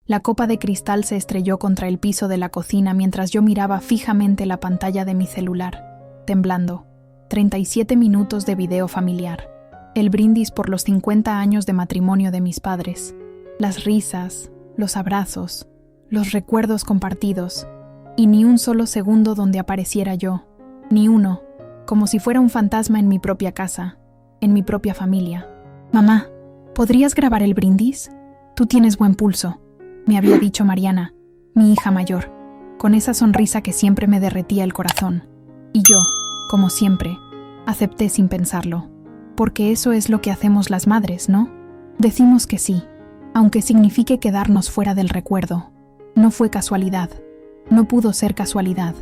La copa de cristal se estrelló contra el piso de la cocina mientras yo miraba fijamente la pantalla de mi celular, temblando. 37 minutos de video familiar. El brindis por los 50 años de matrimonio de mis padres. Las risas, los abrazos, los recuerdos compartidos. Y ni un solo segundo donde apareciera yo. Ni uno. Como si fuera un fantasma en mi propia casa, en mi propia familia. «Mamá, ¿podrías grabar el brindis? Tú tienes buen pulso», me había dicho Mariana, mi hija mayor, con esa sonrisa que siempre me derretía el corazón. Y yo, como siempre, acepté sin pensarlo. Porque eso es lo que hacemos las madres, ¿no? Decimos que sí, aunque signifique quedarnos fuera del recuerdo. No fue casualidad. No pudo ser casualidad.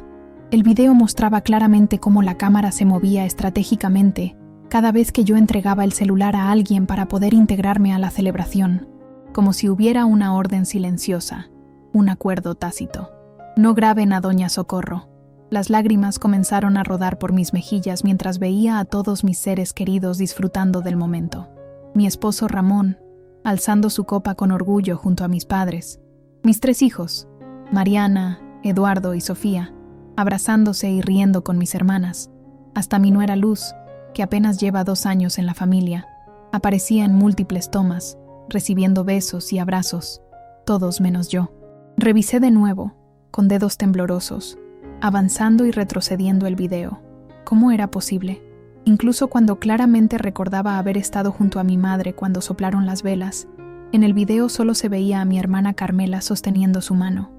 El video mostraba claramente cómo la cámara se movía estratégicamente cada vez que yo entregaba el celular a alguien para poder integrarme a la celebración, como si hubiera una orden silenciosa, un acuerdo tácito. No graben a Doña Socorro. Las lágrimas comenzaron a rodar por mis mejillas mientras veía a todos mis seres queridos disfrutando del momento. Mi esposo Ramón, alzando su copa con orgullo junto a mis padres. Mis 3 hijos, Mariana, Eduardo y Sofía, abrazándose y riendo con mis hermanas. Hasta mi nuera Luz, que apenas lleva 2 años en la familia, aparecía en múltiples tomas, recibiendo besos y abrazos, todos menos yo. Revisé de nuevo, con dedos temblorosos, avanzando y retrocediendo el video. ¿Cómo era posible? Incluso cuando claramente recordaba haber estado junto a mi madre cuando soplaron las velas, en el video solo se veía a mi hermana Carmela sosteniendo su mano.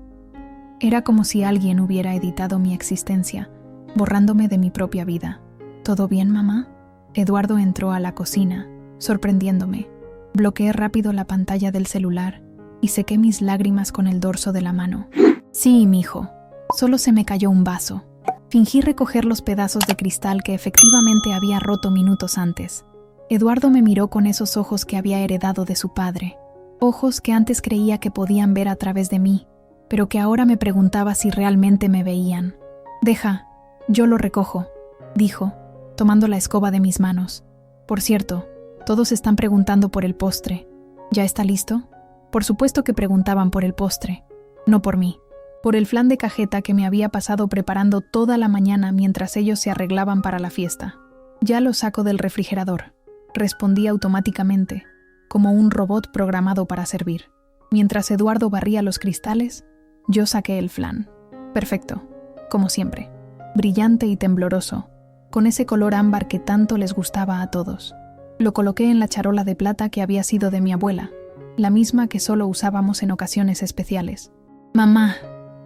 Era como si alguien hubiera editado mi existencia, borrándome de mi propia vida. ¿Todo bien, mamá? Eduardo entró a la cocina, sorprendiéndome. Bloqueé rápido la pantalla del celular y sequé mis lágrimas con el dorso de la mano. Sí, mijo. Solo se me cayó un vaso. Fingí recoger los pedazos de cristal que efectivamente había roto minutos antes. Eduardo me miró con esos ojos que había heredado de su padre. Ojos que antes creía que podían ver a través de mí, pero que ahora me preguntaba si realmente me veían. «Deja, yo lo recojo», dijo, tomando la escoba de mis manos. «Por cierto, todos están preguntando por el postre. ¿Ya está listo?» Por supuesto que preguntaban por el postre, no por mí. Por el flan de cajeta que me había pasado preparando toda la mañana mientras ellos se arreglaban para la fiesta. «Ya lo saco del refrigerador», respondí automáticamente, como un robot programado para servir. Mientras Eduardo barría los cristales, yo saqué el flan. Perfecto, como siempre, brillante y tembloroso, con ese color ámbar que tanto les gustaba a todos. Lo coloqué en la charola de plata que había sido de mi abuela, la misma que solo usábamos en ocasiones especiales. «Mamá,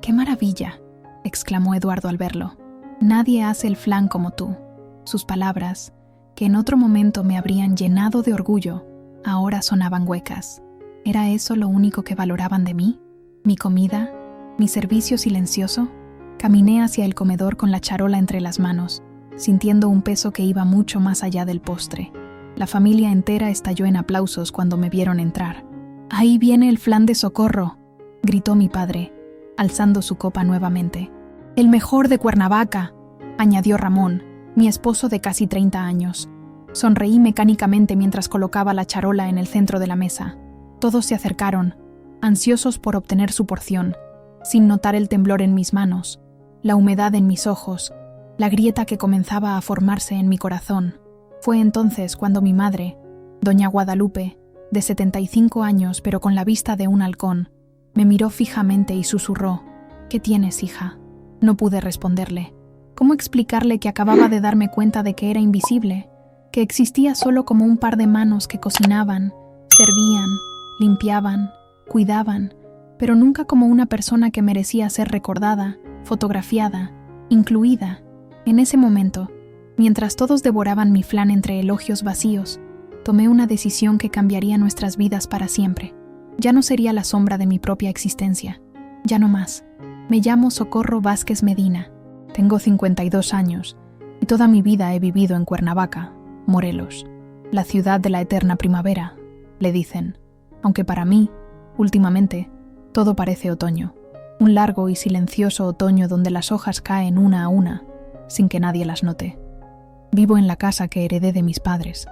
¡qué maravilla!», exclamó Eduardo al verlo. «Nadie hace el flan como tú». Sus palabras, que en otro momento me habrían llenado de orgullo, ahora sonaban huecas. ¿Era eso lo único que valoraban de mí? ¿Mi comida? ¿Mi servicio silencioso? Caminé hacia el comedor con la charola entre las manos, sintiendo un peso que iba mucho más allá del postre. La familia entera estalló en aplausos cuando me vieron entrar. «¡Ahí viene el flan de Socorro!», gritó mi padre, alzando su copa nuevamente. «¡El mejor de Cuernavaca!», añadió Ramón, mi esposo de casi 30 años. Sonreí mecánicamente mientras colocaba la charola en el centro de la mesa. Todos se acercaron, ansiosos por obtener su porción, sin notar el temblor en mis manos, la humedad en mis ojos, la grieta que comenzaba a formarse en mi corazón. Fue entonces cuando mi madre, doña Guadalupe, de 75 años pero con la vista de un halcón, me miró fijamente y susurró: «¿Qué tienes, hija?». No pude responderle. ¿Cómo explicarle que acababa de darme cuenta de que era invisible? Que existía solo como un par de manos que cocinaban, servían, limpiaban, cuidaban, pero nunca como una persona que merecía ser recordada, fotografiada, incluida. En ese momento, mientras todos devoraban mi flan entre elogios vacíos, tomé una decisión que cambiaría nuestras vidas para siempre. Ya no sería la sombra de mi propia existencia. Ya no más. Me llamo Socorro Vázquez Medina. Tengo 52 años y toda mi vida he vivido en Cuernavaca, Morelos. La ciudad de la eterna primavera, le dicen. Aunque para mí, últimamente, todo parece otoño. Un largo y silencioso otoño donde las hojas caen una a una, sin que nadie las note. Vivo en la casa que heredé de mis padres,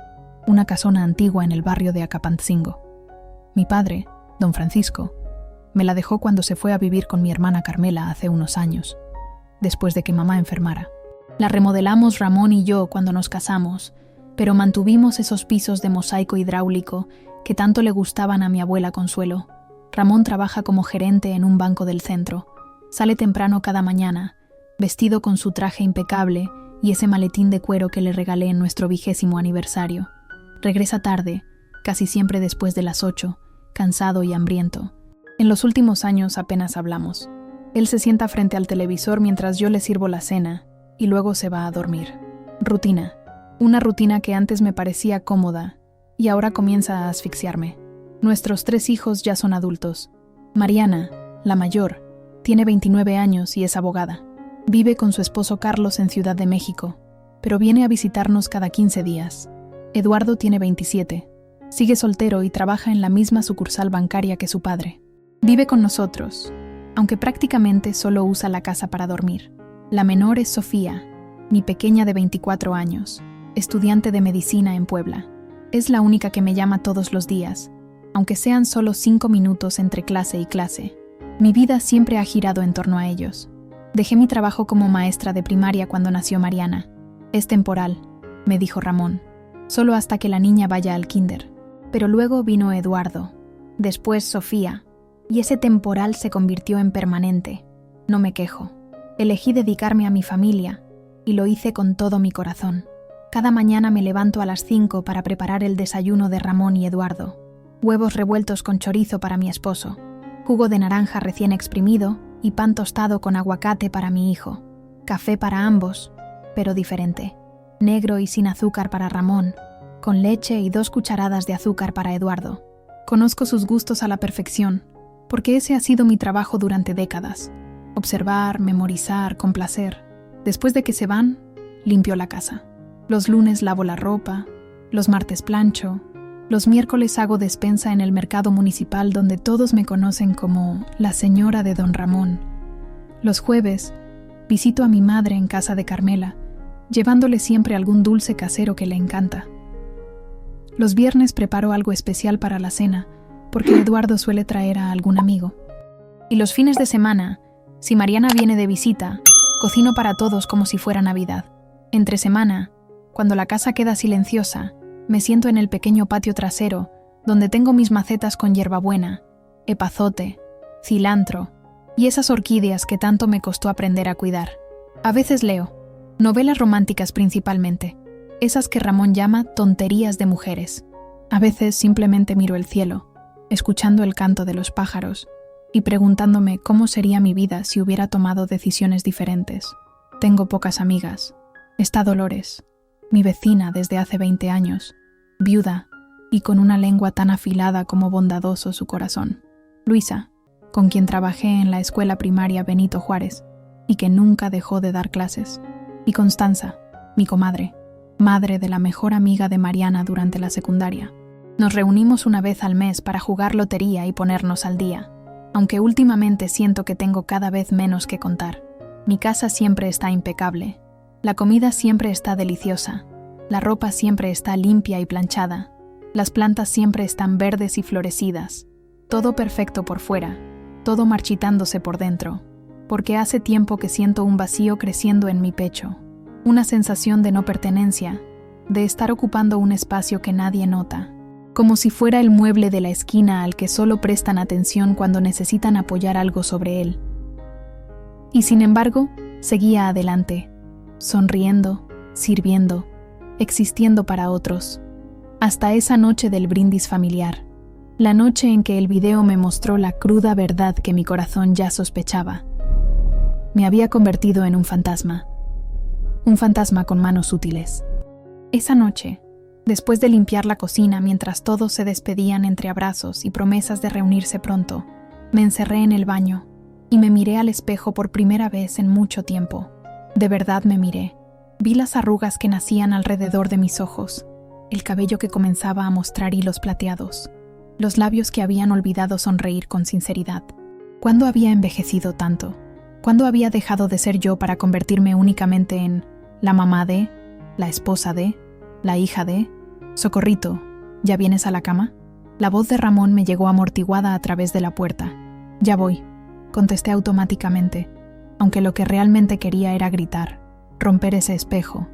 una casona antigua en el barrio de Acapantzingo. Mi padre, don Francisco, Me la dejó cuando se fue a vivir con mi hermana Carmela hace unos años, después de que mamá enfermara. La remodelamos Ramón y yo cuando nos casamos, pero mantuvimos esos pisos de mosaico hidráulico que tanto le gustaban a mi abuela Consuelo. Ramón trabaja como gerente en un banco del centro. Sale temprano cada mañana, vestido con su traje impecable y ese maletín de cuero que le regalé en nuestro 20º aniversario. Regresa tarde, casi siempre después de las 8, cansado y hambriento. En los últimos años apenas hablamos. Él se sienta frente al televisor mientras yo le sirvo la cena y luego se va a dormir. Rutina. Una rutina que antes me parecía cómoda y ahora comienza a asfixiarme. Nuestros 3 hijos ya son adultos. Mariana, la mayor, tiene 29 años y es abogada. Vive con su esposo Carlos en Ciudad de México, pero viene a visitarnos cada 15 días. Eduardo tiene 27. Sigue soltero y trabaja en la misma sucursal bancaria que su padre. Vive con nosotros, aunque prácticamente solo usa la casa para dormir. La menor es Sofía, mi pequeña de 24 años, estudiante de medicina en Puebla. Es la única que me llama todos los días, aunque sean solo 5 minutos entre clase y clase. Mi vida siempre ha girado en torno a ellos. Dejé mi trabajo como maestra de primaria cuando nació Mariana. Es temporal, me dijo Ramón, solo hasta que la niña vaya al kinder. Pero luego vino Eduardo, después Sofía, y ese temporal se convirtió en permanente. No me quejo. Elegí dedicarme a mi familia, y lo hice con todo mi corazón. Cada mañana me levanto a las 5 para preparar el desayuno de Ramón y Eduardo. Huevos revueltos con chorizo para mi esposo, jugo de naranja recién exprimido y pan tostado con aguacate para mi hijo. Café para ambos, pero diferente. Negro y sin azúcar para Ramón, con leche y 2 cucharadas de azúcar para Eduardo. Conozco sus gustos a la perfección, porque ese ha sido mi trabajo durante décadas. Observar, memorizar, complacer. Después de que se van, limpio la casa. Los lunes lavo la ropa, los martes plancho, los miércoles hago despensa en el mercado municipal donde todos me conocen como la señora de Don Ramón. Los jueves visito a mi madre en casa de Carmela, llevándole siempre algún dulce casero que le encanta. Los viernes preparo algo especial para la cena, porque Eduardo suele traer a algún amigo. Y los fines de semana, si Mariana viene de visita, cocino para todos como si fuera Navidad. Entre semana, cuando la casa queda silenciosa, me siento en el pequeño patio trasero, donde tengo mis macetas con hierbabuena, epazote, cilantro y esas orquídeas que tanto me costó aprender a cuidar. A veces leo, novelas románticas principalmente, esas que Ramón llama tonterías de mujeres. A veces simplemente miro el cielo, escuchando el canto de los pájaros y preguntándome cómo sería mi vida si hubiera tomado decisiones diferentes. Tengo pocas amigas. Está Dolores, mi vecina desde hace 20 años, viuda y con una lengua tan afilada como bondadoso su corazón. Luisa, con quien trabajé en la escuela primaria Benito Juárez y que nunca dejó de dar clases. Y Constanza, mi comadre, madre de la mejor amiga de Mariana durante la secundaria. Nos reunimos una vez al mes para jugar lotería y ponernos al día, aunque últimamente siento que tengo cada vez menos que contar. Mi casa siempre está impecable, la comida siempre está deliciosa, la ropa siempre está limpia y planchada, las plantas siempre están verdes y florecidas, todo perfecto por fuera, todo marchitándose por dentro, porque hace tiempo que siento un vacío creciendo en mi pecho, una sensación de no pertenencia, de estar ocupando un espacio que nadie nota, como si fuera el mueble de la esquina al que solo prestan atención cuando necesitan apoyar algo sobre él. Y sin embargo, seguía adelante, sonriendo, sirviendo, existiendo para otros, hasta esa noche del brindis familiar, la noche en que el video me mostró la cruda verdad que mi corazón ya sospechaba. Me había convertido en un fantasma con manos útiles. Esa noche, después de limpiar la cocina mientras todos se despedían entre abrazos y promesas de reunirse pronto, me encerré en el baño y me miré al espejo por primera vez en mucho tiempo. De verdad me miré. Vi las arrugas que nacían alrededor de mis ojos, el cabello que comenzaba a mostrar hilos plateados, los labios que habían olvidado sonreír con sinceridad. ¿Cuándo había envejecido tanto? ¿Cuándo había dejado de ser yo para convertirme únicamente en la mamá de, la esposa de, la hija de? Socorrito, ¿ya vienes a la cama? La voz de Ramón me llegó amortiguada a través de la puerta. Ya voy, contesté automáticamente, aunque lo que realmente quería era gritar, romper ese espejo,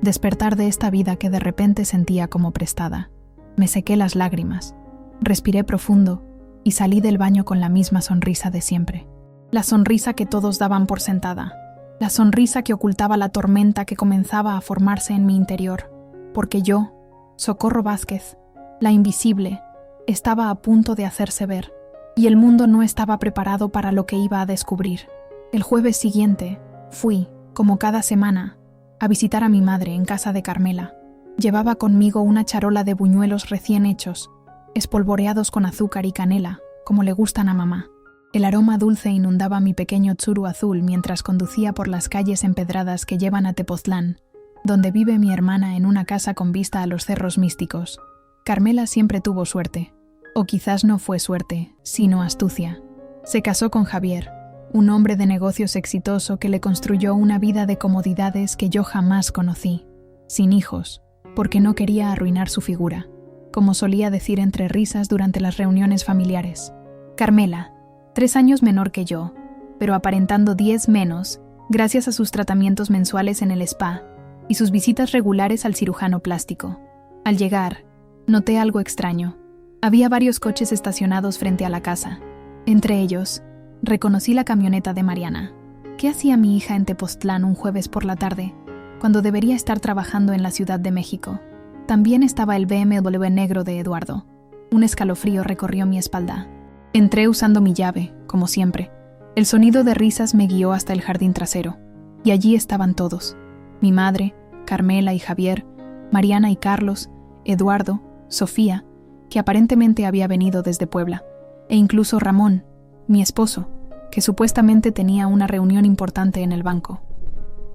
despertar de esta vida que de repente sentía como prestada. Me sequé las lágrimas, respiré profundo y salí del baño con la misma sonrisa de siempre. La sonrisa que todos daban por sentada, la sonrisa que ocultaba la tormenta que comenzaba a formarse en mi interior, porque yo, Socorro Vázquez, la invisible, estaba a punto de hacerse ver, y el mundo no estaba preparado para lo que iba a descubrir. El jueves siguiente, fui, como cada semana, a visitar a mi madre en casa de Carmela. Llevaba conmigo una charola de buñuelos recién hechos, espolvoreados con azúcar y canela, como le gustan a mamá. El aroma dulce inundaba mi pequeño Tsuru azul mientras conducía por las calles empedradas que llevan a Tepoztlán, donde vive mi hermana en una casa con vista a los cerros místicos. Carmela siempre tuvo suerte, o quizás no fue suerte, sino astucia. Se casó con Javier, un hombre de negocios exitoso que le construyó una vida de comodidades que yo jamás conocí, sin hijos, porque no quería arruinar su figura, como solía decir entre risas durante las reuniones familiares. Carmela, 3 años menor que yo, pero aparentando 10 menos, gracias a sus tratamientos mensuales en el spa y sus visitas regulares al cirujano plástico. Al llegar, noté algo extraño. Había varios coches estacionados frente a la casa. Entre ellos, reconocí la camioneta de Mariana. ¿Qué hacía mi hija en Tepoztlán un jueves por la tarde, cuando debería estar trabajando en la Ciudad de México? También estaba el BMW negro de Eduardo. Un escalofrío recorrió mi espalda. Entré usando mi llave, como siempre. El sonido de risas me guió hasta el jardín trasero, y allí estaban todos. Mi madre, Carmela y Javier, Mariana y Carlos, Eduardo, Sofía, que aparentemente había venido desde Puebla, e incluso Ramón, mi esposo, que supuestamente tenía una reunión importante en el banco.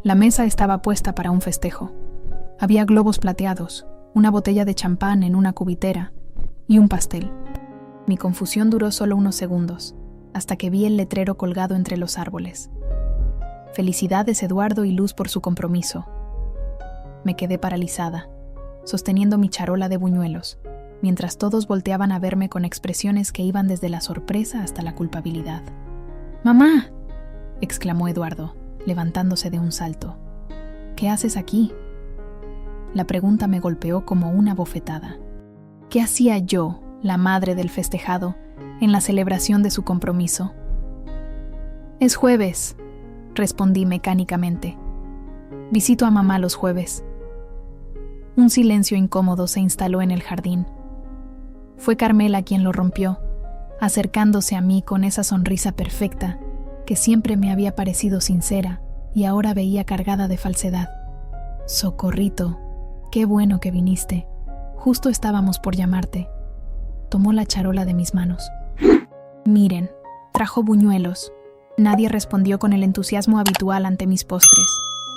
La mesa estaba puesta para un festejo. Había globos plateados, una botella de champán en una cubitera y un pastel. Mi confusión duró solo unos segundos, hasta que vi el letrero colgado entre los árboles. Felicidades Eduardo y Luz por su compromiso. Me quedé paralizada, sosteniendo mi charola de buñuelos, mientras todos volteaban a verme con expresiones que iban desde la sorpresa hasta la culpabilidad. ¡Mamá!, exclamó Eduardo, levantándose de un salto. ¿Qué haces aquí? La pregunta me golpeó como una bofetada. ¿Qué hacía yo, la madre del festejado, en la celebración de su compromiso? Es jueves, respondí mecánicamente. Visito a mamá los jueves. Un silencio incómodo se instaló en el jardín. Fue Carmela quien lo rompió, acercándose a mí con esa sonrisa perfecta que siempre me había parecido sincera y ahora veía cargada de falsedad. Socorrito, qué bueno que viniste. Justo estábamos por llamarte. Tomó la charola de mis manos. Miren, trajo buñuelos. Nadie respondió con el entusiasmo habitual ante mis postres.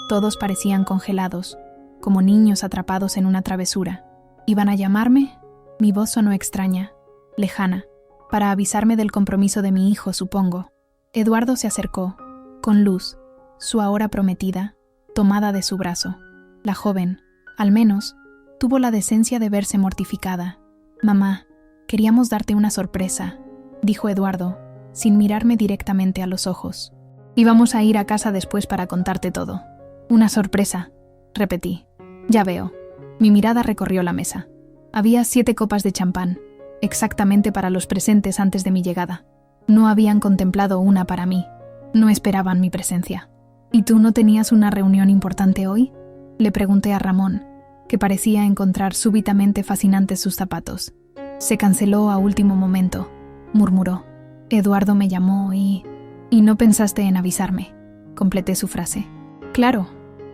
Todos parecían congelados, como niños atrapados en una travesura. ¿Iban a llamarme? Mi voz sonó extraña, lejana, para avisarme del compromiso de mi hijo, supongo. Eduardo se acercó, con Luz, su ahora prometida, tomada de su brazo. La joven, al menos, tuvo la decencia de verse mortificada. Mamá, queríamos darte una sorpresa, dijo Eduardo, sin mirarme directamente a los ojos. Íbamos a ir a casa después para contarte todo. Una sorpresa, repetí. Ya veo. Mi mirada recorrió la mesa. Había 7 copas de champán, exactamente para los presentes antes de mi llegada. No habían contemplado una para mí. No esperaban mi presencia. ¿Y tú no tenías una reunión importante hoy?, le pregunté a Ramón, que parecía encontrar súbitamente fascinantes sus zapatos. Se canceló a último momento, murmuró. Eduardo me llamó y no pensaste en avisarme, completé su frase. Claro,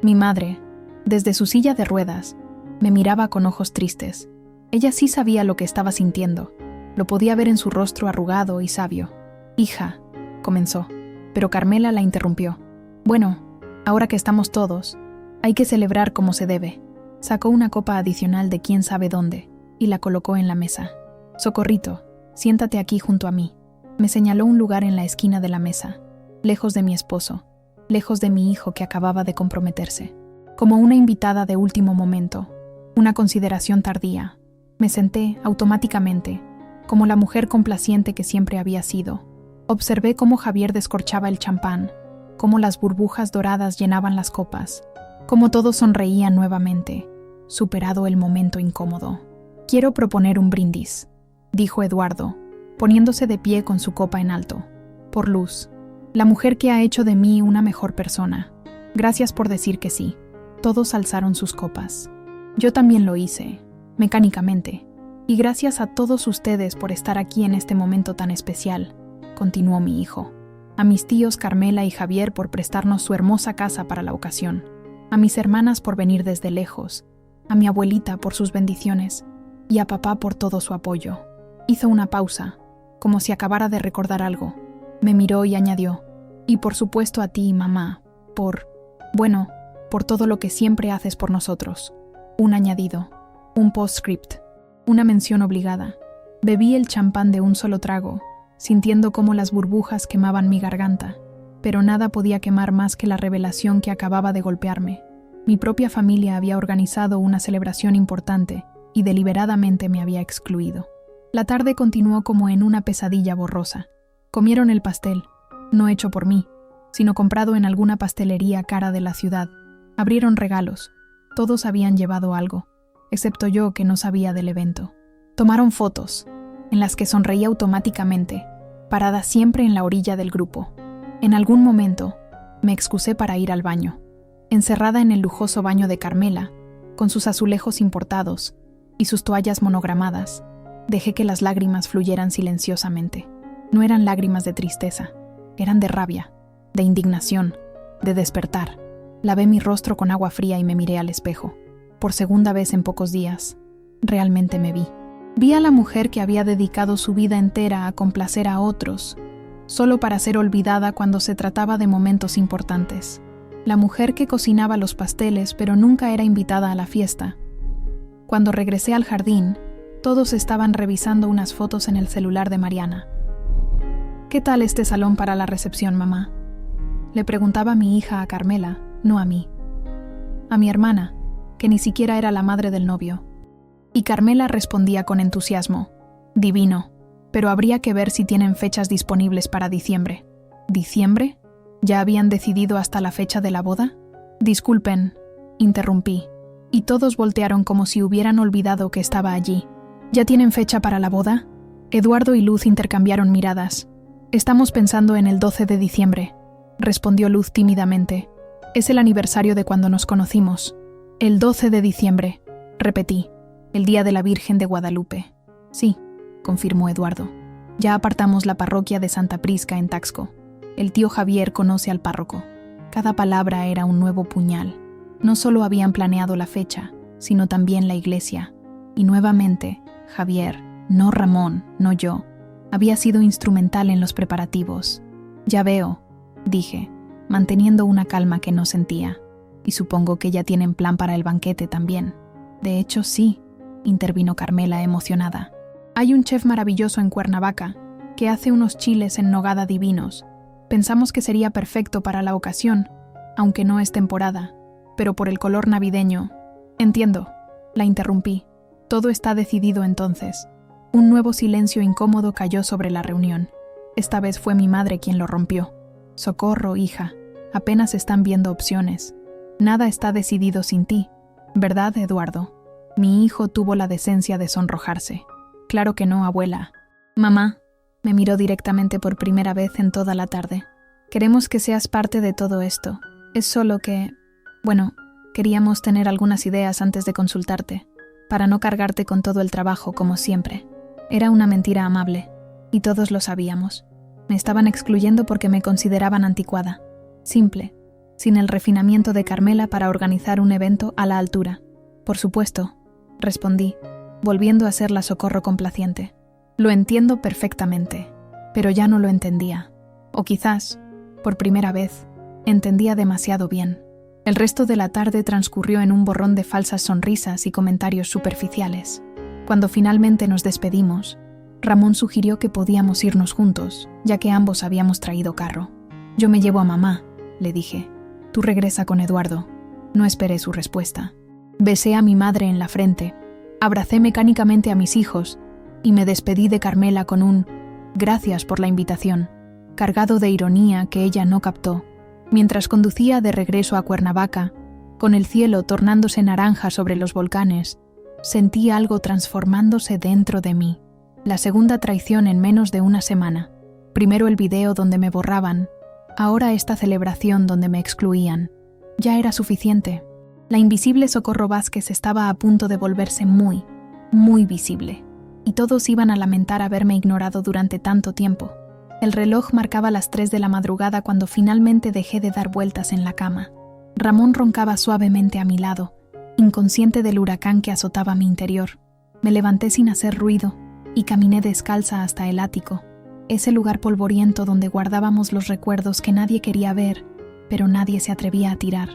mi madre, desde su silla de ruedas, me miraba con ojos tristes. Ella sí sabía lo que estaba sintiendo. Lo podía ver en su rostro arrugado y sabio. Hija, comenzó, pero Carmela la interrumpió. Bueno, ahora que estamos todos, hay que celebrar como se debe. Sacó una copa adicional de quién sabe dónde y la colocó en la mesa. Socorrito, siéntate aquí junto a mí. Me señaló un lugar en la esquina de la mesa, lejos de mi esposo, lejos de mi hijo que acababa de comprometerse. Como una invitada de último momento, una consideración tardía, me senté automáticamente, como la mujer complaciente que siempre había sido. Observé cómo Javier descorchaba el champán, cómo las burbujas doradas llenaban las copas, cómo todos sonreían nuevamente, superado el momento incómodo. «Quiero proponer un brindis», dijo Eduardo, poniéndose de pie con su copa en alto. «Por Luz, la mujer que ha hecho de mí una mejor persona. Gracias por decir que sí». Todos alzaron sus copas. Yo también lo hice, mecánicamente. «Y gracias a todos ustedes por estar aquí en este momento tan especial», continuó mi hijo. «A mis tíos Carmela y Javier por prestarnos su hermosa casa para la ocasión. A mis hermanas por venir desde lejos. A mi abuelita por sus bendiciones. Y a papá por todo su apoyo». Hizo una pausa, como si acabara de recordar algo. Me miró y añadió: «Y por supuesto a ti, mamá, por todo lo que siempre haces por nosotros». Un añadido, un postscript, una mención obligada. Bebí el champán de un solo trago, sintiendo cómo las burbujas quemaban mi garganta, pero nada podía quemar más que la revelación que acababa de golpearme. Mi propia familia había organizado una celebración importante y deliberadamente me había excluido. La tarde continuó como en una pesadilla borrosa. Comieron el pastel, no hecho por mí, sino comprado en alguna pastelería cara de la ciudad. Abrieron regalos. Todos habían llevado algo, excepto yo, que no sabía del evento. Tomaron fotos, en las que sonreí automáticamente, parada siempre en la orilla del grupo. En algún momento, me excusé para ir al baño. Encerrada en el lujoso baño de Carmela, con sus azulejos importados y sus toallas monogramadas, dejé que las lágrimas fluyeran silenciosamente. No eran lágrimas de tristeza, eran de rabia, de indignación, de despertar. Lavé mi rostro con agua fría y me miré al espejo. Por segunda vez en pocos días, realmente me vi. Vi a la mujer que había dedicado su vida entera a complacer a otros, solo para ser olvidada cuando se trataba de momentos importantes. La mujer que cocinaba los pasteles pero nunca era invitada a la fiesta. Cuando regresé al jardín, todos estaban revisando unas fotos en el celular de Mariana. «¿Qué tal este salón para la recepción, mamá?», le preguntaba mi hija a Carmela, no a mí. A mi hermana, que ni siquiera era la madre del novio. Y Carmela respondía con entusiasmo: «Divino, pero habría que ver si tienen fechas disponibles para diciembre». ¿Diciembre? ¿Ya habían decidido hasta la fecha de la boda? «Disculpen», interrumpí, y todos voltearon como si hubieran olvidado que estaba allí. «¿Ya tienen fecha para la boda?». Eduardo y Luz intercambiaron miradas. «Estamos pensando en el 12 de diciembre», respondió Luz tímidamente. «Es el aniversario de cuando nos conocimos». «El 12 de diciembre», repetí. «El día de la Virgen de Guadalupe». «Sí», confirmó Eduardo. «Ya apartamos la parroquia de Santa Prisca en Taxco. El tío Javier conoce al párroco». Cada palabra era un nuevo puñal. No solo habían planeado la fecha, sino también la iglesia. Y nuevamente, Javier, no Ramón, no yo, había sido instrumental en los preparativos. «Ya veo», dije, manteniendo una calma que no sentía. «Y supongo que ya tienen plan para el banquete también». «De hecho, sí», intervino Carmela emocionada. «Hay un chef maravilloso en Cuernavaca que hace unos chiles en nogada divinos. Pensamos que sería perfecto para la ocasión, aunque no es temporada, pero por el color navideño». «Entiendo», la interrumpí. «Todo está decidido entonces». Un nuevo silencio incómodo cayó sobre la reunión. Esta vez fue mi madre quien lo rompió. «Socorro, hija, apenas están viendo opciones. Nada está decidido sin ti, ¿verdad, Eduardo?». Mi hijo tuvo la decencia de sonrojarse. «Claro que no, abuela». «Mamá», me miró directamente por primera vez en toda la tarde. «Queremos que seas parte de todo esto. Es solo que... queríamos tener algunas ideas antes de consultarte, para no cargarte con todo el trabajo como siempre». Era una mentira amable, y todos lo sabíamos. Me estaban excluyendo porque me consideraban anticuada, simple, sin el refinamiento de Carmela para organizar un evento a la altura. «Por supuesto», respondí, volviendo a ser la Socorro complaciente. «Lo entiendo perfectamente», pero ya no lo entendía. O quizás, por primera vez, entendía demasiado bien. El resto de la tarde transcurrió en un borrón de falsas sonrisas y comentarios superficiales. Cuando finalmente nos despedimos, Ramón sugirió que podíamos irnos juntos, ya que ambos habíamos traído carro. «Yo me llevo a mamá», le dije. «Tú regresa con Eduardo». No esperé su respuesta. Besé a mi madre en la frente, abracé mecánicamente a mis hijos y me despedí de Carmela con un «gracias por la invitación». cargado de ironía que ella no captó. Mientras conducía de regreso a Cuernavaca, con el cielo tornándose naranja sobre los volcanes, sentí algo transformándose dentro de mí. La segunda traición en menos de una semana. Primero el video donde me borraban, ahora esta celebración donde me excluían. Ya era suficiente. La invisible Socorro Vázquez estaba a punto de volverse muy, muy visible, y todos iban a lamentar haberme ignorado durante tanto tiempo. El reloj marcaba las 3 de la madrugada cuando finalmente dejé de dar vueltas en la cama. Ramón roncaba suavemente a mi lado, inconsciente del huracán que azotaba mi interior. Me levanté sin hacer ruido y caminé descalza hasta el ático, ese lugar polvoriento donde guardábamos los recuerdos que nadie quería ver, pero nadie se atrevía a tirar.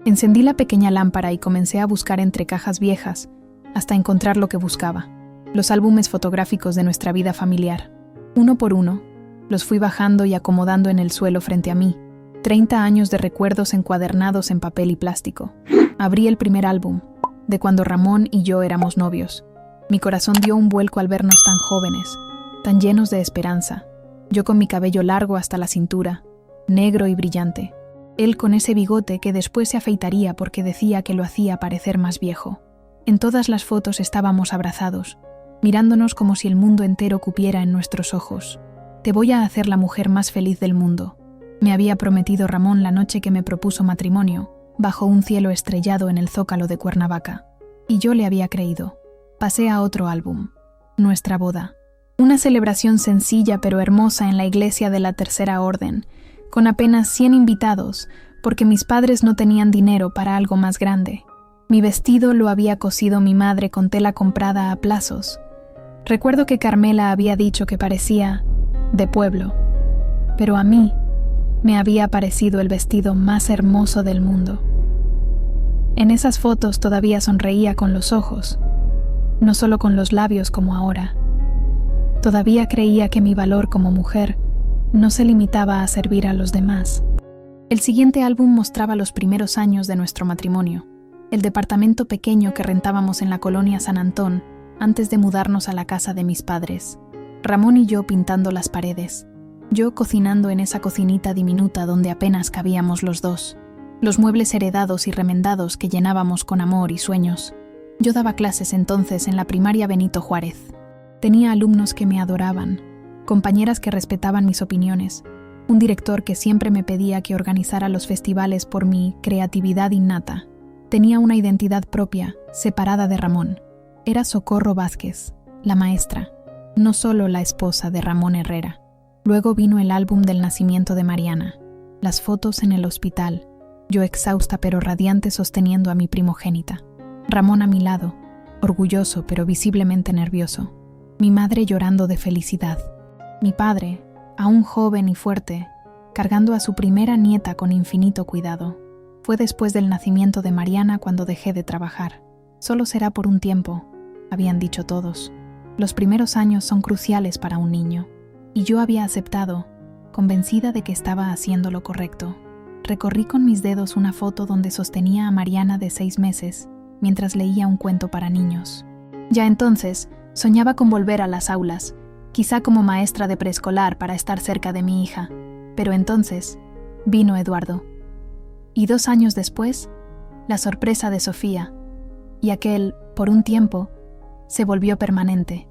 Encendí la pequeña lámpara y comencé a buscar entre cajas viejas, hasta encontrar lo que buscaba: los álbumes fotográficos de nuestra vida familiar. Uno por uno, los fui bajando y acomodando en el suelo frente a mí. 30 años de recuerdos encuadernados en papel y plástico. Abrí el primer álbum, de cuando Ramón y yo éramos novios. Mi corazón dio un vuelco al vernos tan jóvenes, tan llenos de esperanza. Yo con mi cabello largo hasta la cintura, negro y brillante. Él con ese bigote que después se afeitaría porque decía que lo hacía parecer más viejo. En todas las fotos estábamos abrazados, mirándonos como si el mundo entero cupiera en nuestros ojos. Te voy a hacer la mujer más feliz del mundo, me había prometido Ramón la noche que me propuso matrimonio, bajo un cielo estrellado en el Zócalo de Cuernavaca. Y yo le había creído. Pasé a otro álbum, nuestra boda. Una celebración sencilla pero hermosa en la iglesia de la Tercera Orden, con apenas 100 invitados, porque mis padres no tenían dinero para algo más grande. Mi vestido lo había cosido mi madre con tela comprada a plazos. Recuerdo que Carmela había dicho que parecía de pueblo, pero a mí me había parecido el vestido más hermoso del mundo. En esas fotos todavía sonreía con los ojos, no solo con los labios como ahora. Todavía creía que mi valor como mujer no se limitaba a servir a los demás. El siguiente álbum mostraba los primeros años de nuestro matrimonio, el departamento pequeño que rentábamos en la colonia San Antón antes de mudarnos a la casa de mis padres. Ramón y yo pintando las paredes, yo cocinando en esa cocinita diminuta donde apenas cabíamos los dos, los muebles heredados y remendados que llenábamos con amor y sueños. Yo daba clases entonces en la primaria Benito Juárez. Tenía alumnos que me adoraban, compañeras que respetaban mis opiniones, un director que siempre me pedía que organizara los festivales por mi creatividad innata. Tenía una identidad propia, separada de Ramón. Era Socorro Vázquez, la maestra, no solo la esposa de Ramón Herrera. Luego vino el álbum del nacimiento de Mariana, las fotos en el hospital, yo exhausta pero radiante sosteniendo a mi primogénita. Ramón a mi lado, orgulloso pero visiblemente nervioso. Mi madre llorando de felicidad. Mi padre, aún joven y fuerte, cargando a su primera nieta con infinito cuidado. Fue después del nacimiento de Mariana cuando dejé de trabajar. Solo será por un tiempo, habían dicho todos. Los primeros años son cruciales para un niño. Y yo había aceptado, convencida de que estaba haciendo lo correcto. Recorrí con mis dedos una foto donde sostenía a Mariana de 6 meses, mientras leía un cuento para niños. Ya entonces, soñaba con volver a las aulas, quizá como maestra de preescolar para estar cerca de mi hija. Pero entonces, vino Eduardo. Y 2 años después, la sorpresa de Sofía, y aquel, por un tiempo, se volvió permanente.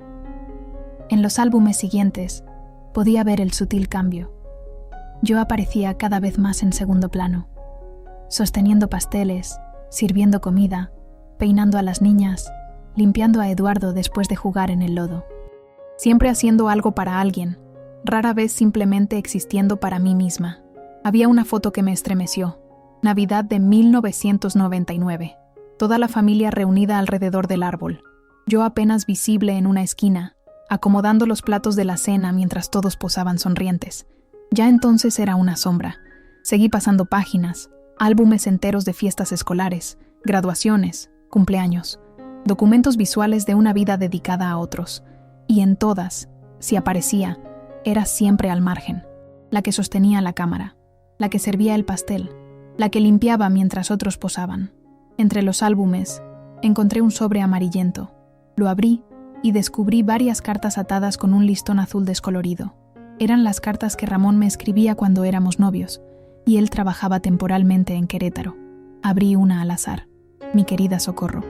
En los álbumes siguientes, podía ver el sutil cambio. Yo aparecía cada vez más en segundo plano, sosteniendo pasteles, sirviendo comida, peinando a las niñas, limpiando a Eduardo después de jugar en el lodo. Siempre haciendo algo para alguien, rara vez simplemente existiendo para mí misma. Había una foto que me estremeció. Navidad de 1999. Toda la familia reunida alrededor del árbol. Yo apenas visible en una esquina, acomodando los platos de la cena mientras todos posaban sonrientes. Ya entonces era una sombra. Seguí pasando páginas, álbumes enteros de fiestas escolares, graduaciones, cumpleaños, documentos visuales de una vida dedicada a otros. Y en todas, si aparecía, era siempre al margen. La que sostenía la cámara, la que servía el pastel, la que limpiaba mientras otros posaban. Entre los álbumes, encontré un sobre amarillento. Lo abrí y descubrí varias cartas atadas con un listón azul descolorido. Eran las cartas que Ramón me escribía cuando éramos novios, y él trabajaba temporalmente en Querétaro. Abrí una al azar. Mi querida Socorro,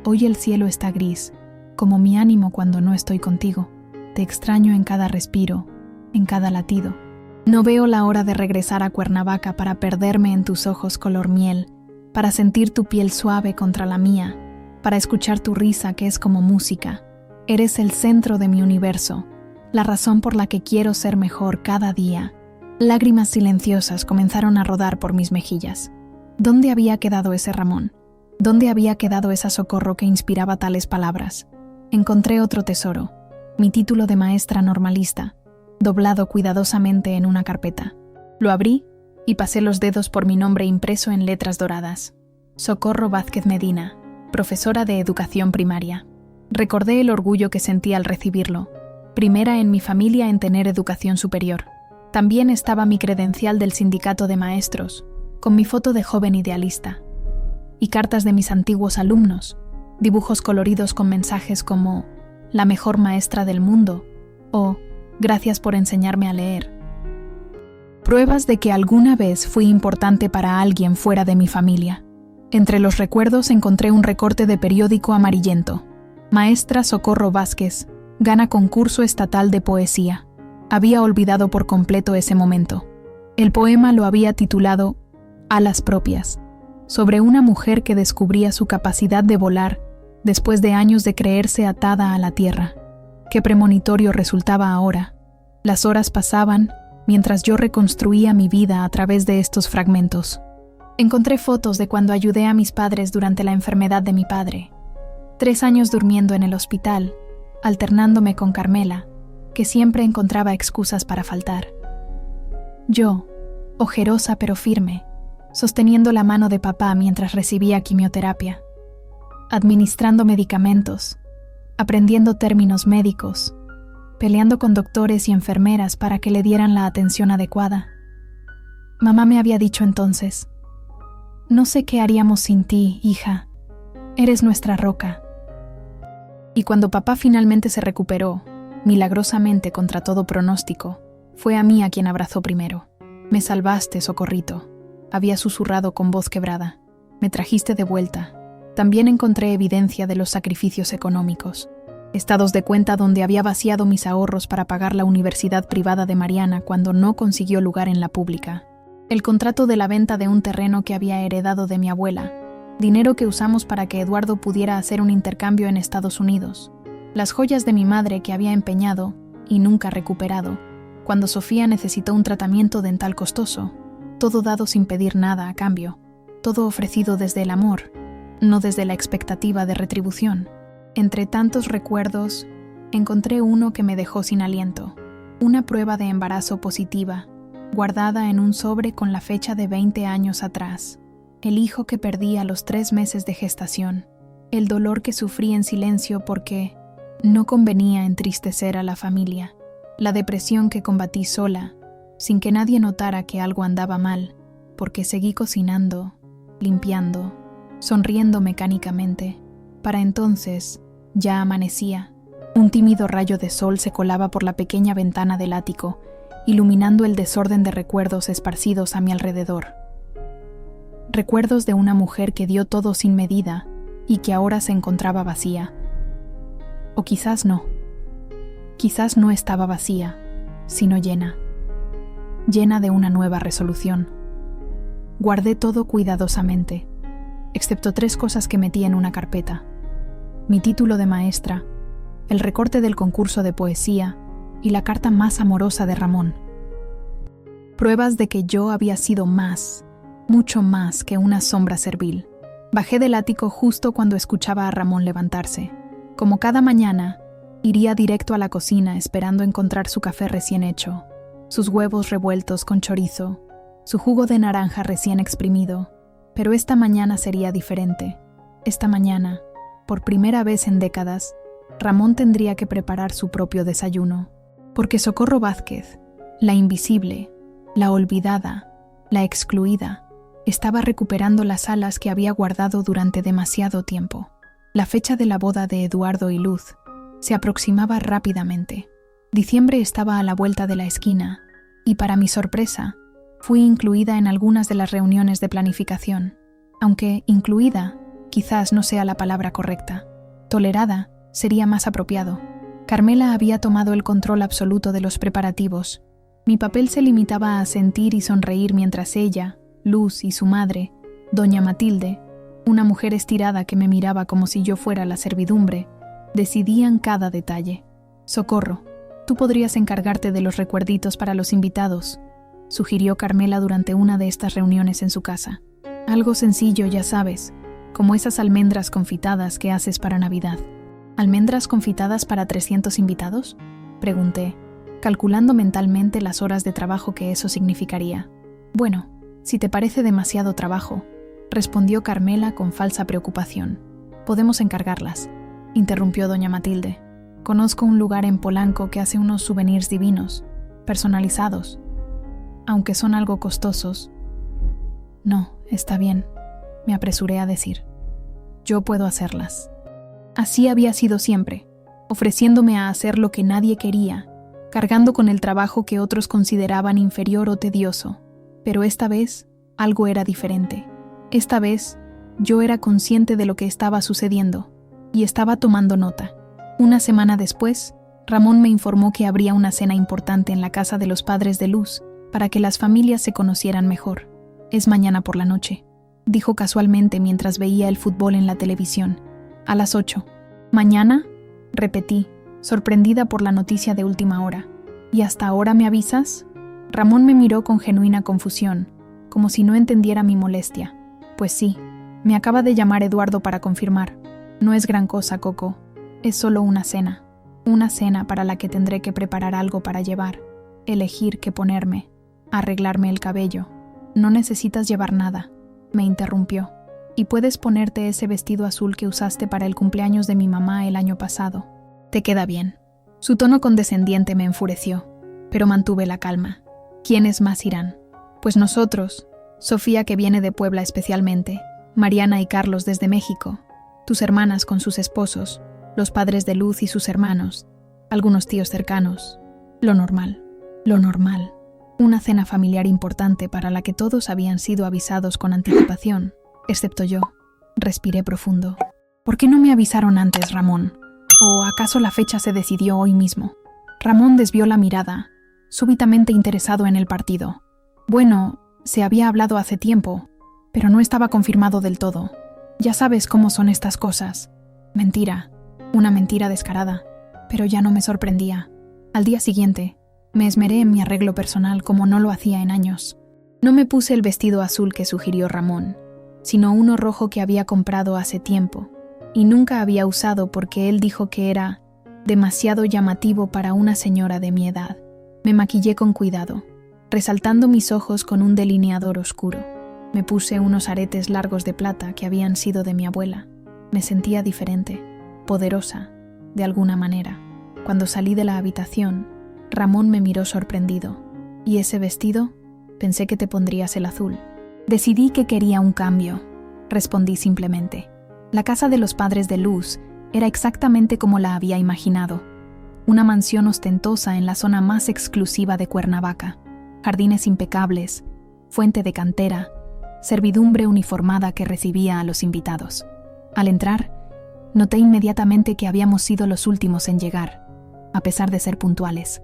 hoy el cielo está gris, como mi ánimo cuando no estoy contigo. Te extraño en cada respiro, en cada latido. No veo la hora de regresar a Cuernavaca para perderme en tus ojos color miel, para sentir tu piel suave contra la mía, para escuchar tu risa que es como música. Eres el centro de mi universo, la razón por la que quiero ser mejor cada día. Lágrimas silenciosas comenzaron a rodar por mis mejillas. ¿Dónde había quedado ese Ramón? ¿Dónde había quedado esa Socorro que inspiraba tales palabras? Encontré otro tesoro, mi título de maestra normalista, doblado cuidadosamente en una carpeta. Lo abrí y pasé los dedos por mi nombre impreso en letras doradas. Socorro Vázquez Medina, profesora de educación primaria. Recordé el orgullo que sentí al recibirlo, primera en mi familia en tener educación superior. También estaba mi credencial del sindicato de maestros, con mi foto de joven idealista, y cartas de mis antiguos alumnos, dibujos coloridos con mensajes como «La mejor maestra del mundo» o «Gracias por enseñarme a leer». Pruebas de que alguna vez fui importante para alguien fuera de mi familia. Entre los recuerdos encontré un recorte de periódico amarillento. Maestra Socorro Vázquez gana concurso estatal de poesía. Había olvidado por completo ese momento. El poema lo había titulado Alas propias, sobre una mujer que descubría su capacidad de volar después de años de creerse atada a la tierra. Qué premonitorio resultaba ahora. Las horas pasaban mientras yo reconstruía mi vida a través de estos fragmentos. Encontré fotos de cuando ayudé a mis padres durante la enfermedad de mi padre. 3 años durmiendo en el hospital, alternándome con Carmela, que siempre encontraba excusas para faltar. Yo, ojerosa pero firme, sosteniendo la mano de papá mientras recibía quimioterapia, administrando medicamentos, aprendiendo términos médicos, peleando con doctores y enfermeras para que le dieran la atención adecuada. Mamá me había dicho entonces: «No sé qué haríamos sin ti, hija. Eres nuestra roca». Y cuando papá finalmente se recuperó, milagrosamente contra todo pronóstico, fue a mí a quien abrazó primero. «Me salvaste, Socorrito», había susurrado con voz quebrada. «Me trajiste de vuelta». También encontré evidencia de los sacrificios económicos. Estados de cuenta donde había vaciado mis ahorros para pagar la universidad privada de Mariana cuando no consiguió lugar en la pública. El contrato de la venta de un terreno que había heredado de mi abuela. Dinero que usamos para que Eduardo pudiera hacer un intercambio en Estados Unidos. Las joyas de mi madre que había empeñado, y nunca recuperado, cuando Sofía necesitó un tratamiento dental costoso. Todo dado sin pedir nada a cambio. Todo ofrecido desde el amor, no desde la expectativa de retribución. Entre tantos recuerdos, encontré uno que me dejó sin aliento. Una prueba de embarazo positiva, guardada en un sobre con la fecha de 20 años atrás. El hijo que perdí a los 3 meses de gestación. El dolor que sufrí en silencio porque no convenía entristecer a la familia. La depresión que combatí sola, sin que nadie notara que algo andaba mal, porque seguí cocinando, limpiando, sonriendo mecánicamente. Para entonces, ya amanecía. Un tímido rayo de sol se colaba por la pequeña ventana del ático, iluminando el desorden de recuerdos esparcidos a mi alrededor. Recuerdos de una mujer que dio todo sin medida y que ahora se encontraba vacía. O quizás no. Quizás no estaba vacía, sino llena. Llena de una nueva resolución. Guardé todo cuidadosamente, excepto 3 cosas que metí en una carpeta: mi título de maestra, el recorte del concurso de poesía y la carta más amorosa de Ramón. Pruebas de que yo había sido más, mucho más que una sombra servil. Bajé del ático justo cuando escuchaba a Ramón levantarse. Como cada mañana, iría directo a la cocina esperando encontrar su café recién hecho, sus huevos revueltos con chorizo, su jugo de naranja recién exprimido. Pero esta mañana sería diferente. Esta mañana, por primera vez en décadas, Ramón tendría que preparar su propio desayuno. Porque Socorro Vázquez, la invisible, la olvidada, la excluida, estaba recuperando las alas que había guardado durante demasiado tiempo. La fecha de la boda de Eduardo y Luz se aproximaba rápidamente. Diciembre estaba a la vuelta de la esquina, y para mi sorpresa, fui incluida en algunas de las reuniones de planificación, aunque incluida quizás no sea la palabra correcta. Tolerada sería más apropiado. Carmela había tomado el control absoluto de los preparativos. Mi papel se limitaba a sentir y sonreír mientras ella, Luz y su madre, doña Matilde, una mujer estirada que me miraba como si yo fuera la servidumbre, decidían cada detalle. Socorro, tú podrías encargarte de los recuerditos para los invitados, sugirió Carmela durante una de estas reuniones en su casa. Algo sencillo, ya sabes, como esas almendras confitadas que haces para Navidad. ¿Almendras confitadas para 300 invitados?, pregunté, calculando mentalmente las horas de trabajo que eso significaría. Bueno, si te parece demasiado trabajo, respondió Carmela con falsa preocupación. Podemos encargarlas, interrumpió doña Matilde. Conozco un lugar en Polanco que hace unos souvenirs divinos, personalizados, aunque son algo costosos. No, está bien, me apresuré a decir. Yo puedo hacerlas. Así había sido siempre, ofreciéndome a hacer lo que nadie quería, cargando con el trabajo que otros consideraban inferior o tedioso. Pero esta vez, algo era diferente. Esta vez, yo era consciente de lo que estaba sucediendo, y estaba tomando nota. Una semana después, Ramón me informó que habría una cena importante en la casa de los padres de Luz, para que las familias se conocieran mejor. Es mañana por la noche, dijo casualmente mientras veía el fútbol en la televisión. A las 8. ¿Mañana?, repetí, sorprendida por la noticia de última hora. ¿Y hasta ahora me avisas? Ramón me miró con genuina confusión, como si no entendiera mi molestia. Pues sí, me acaba de llamar Eduardo para confirmar. No es gran cosa, Coco. Es solo una cena. Una cena para la que tendré que preparar algo para llevar, elegir qué ponerme, arreglarme el cabello. No necesitas llevar nada, me interrumpió. Y puedes ponerte ese vestido azul que usaste para el cumpleaños de mi mamá el año pasado. Te queda bien. Su tono condescendiente me enfureció, pero mantuve la calma. ¿Quiénes más irán? Pues nosotros, Sofía, que viene de Puebla especialmente, Mariana y Carlos desde México, tus hermanas con sus esposos, los padres de Luz y sus hermanos, algunos tíos cercanos. Lo normal, lo normal. Una cena familiar importante para la que todos habían sido avisados con anticipación, excepto yo. Respiré profundo. ¿Por qué no me avisaron antes, Ramón? ¿O acaso la fecha se decidió hoy mismo? Ramón desvió la mirada, súbitamente interesado en el partido. Bueno, se había hablado hace tiempo, pero no estaba confirmado del todo. Ya sabes cómo son estas cosas. Mentira, una mentira descarada, pero ya no me sorprendía. Al día siguiente, me esmeré en mi arreglo personal como no lo hacía en años. No me puse el vestido azul que sugirió Ramón, sino uno rojo que había comprado hace tiempo, y nunca había usado porque él dijo que era demasiado llamativo para una señora de mi edad. Me maquillé con cuidado, resaltando mis ojos con un delineador oscuro. Me puse unos aretes largos de plata que habían sido de mi abuela. Me sentía diferente, poderosa, de alguna manera. Cuando salí de la habitación, Ramón me miró sorprendido. ¿Y ese vestido? Pensé que te pondrías el azul. Decidí que quería un cambio, respondí simplemente. La casa de los padres de Luz era exactamente como la había imaginado. Una mansión ostentosa en la zona más exclusiva de Cuernavaca. Jardines impecables, fuente de cantera, servidumbre uniformada que recibía a los invitados. Al entrar, noté inmediatamente que habíamos sido los últimos en llegar, a pesar de ser puntuales.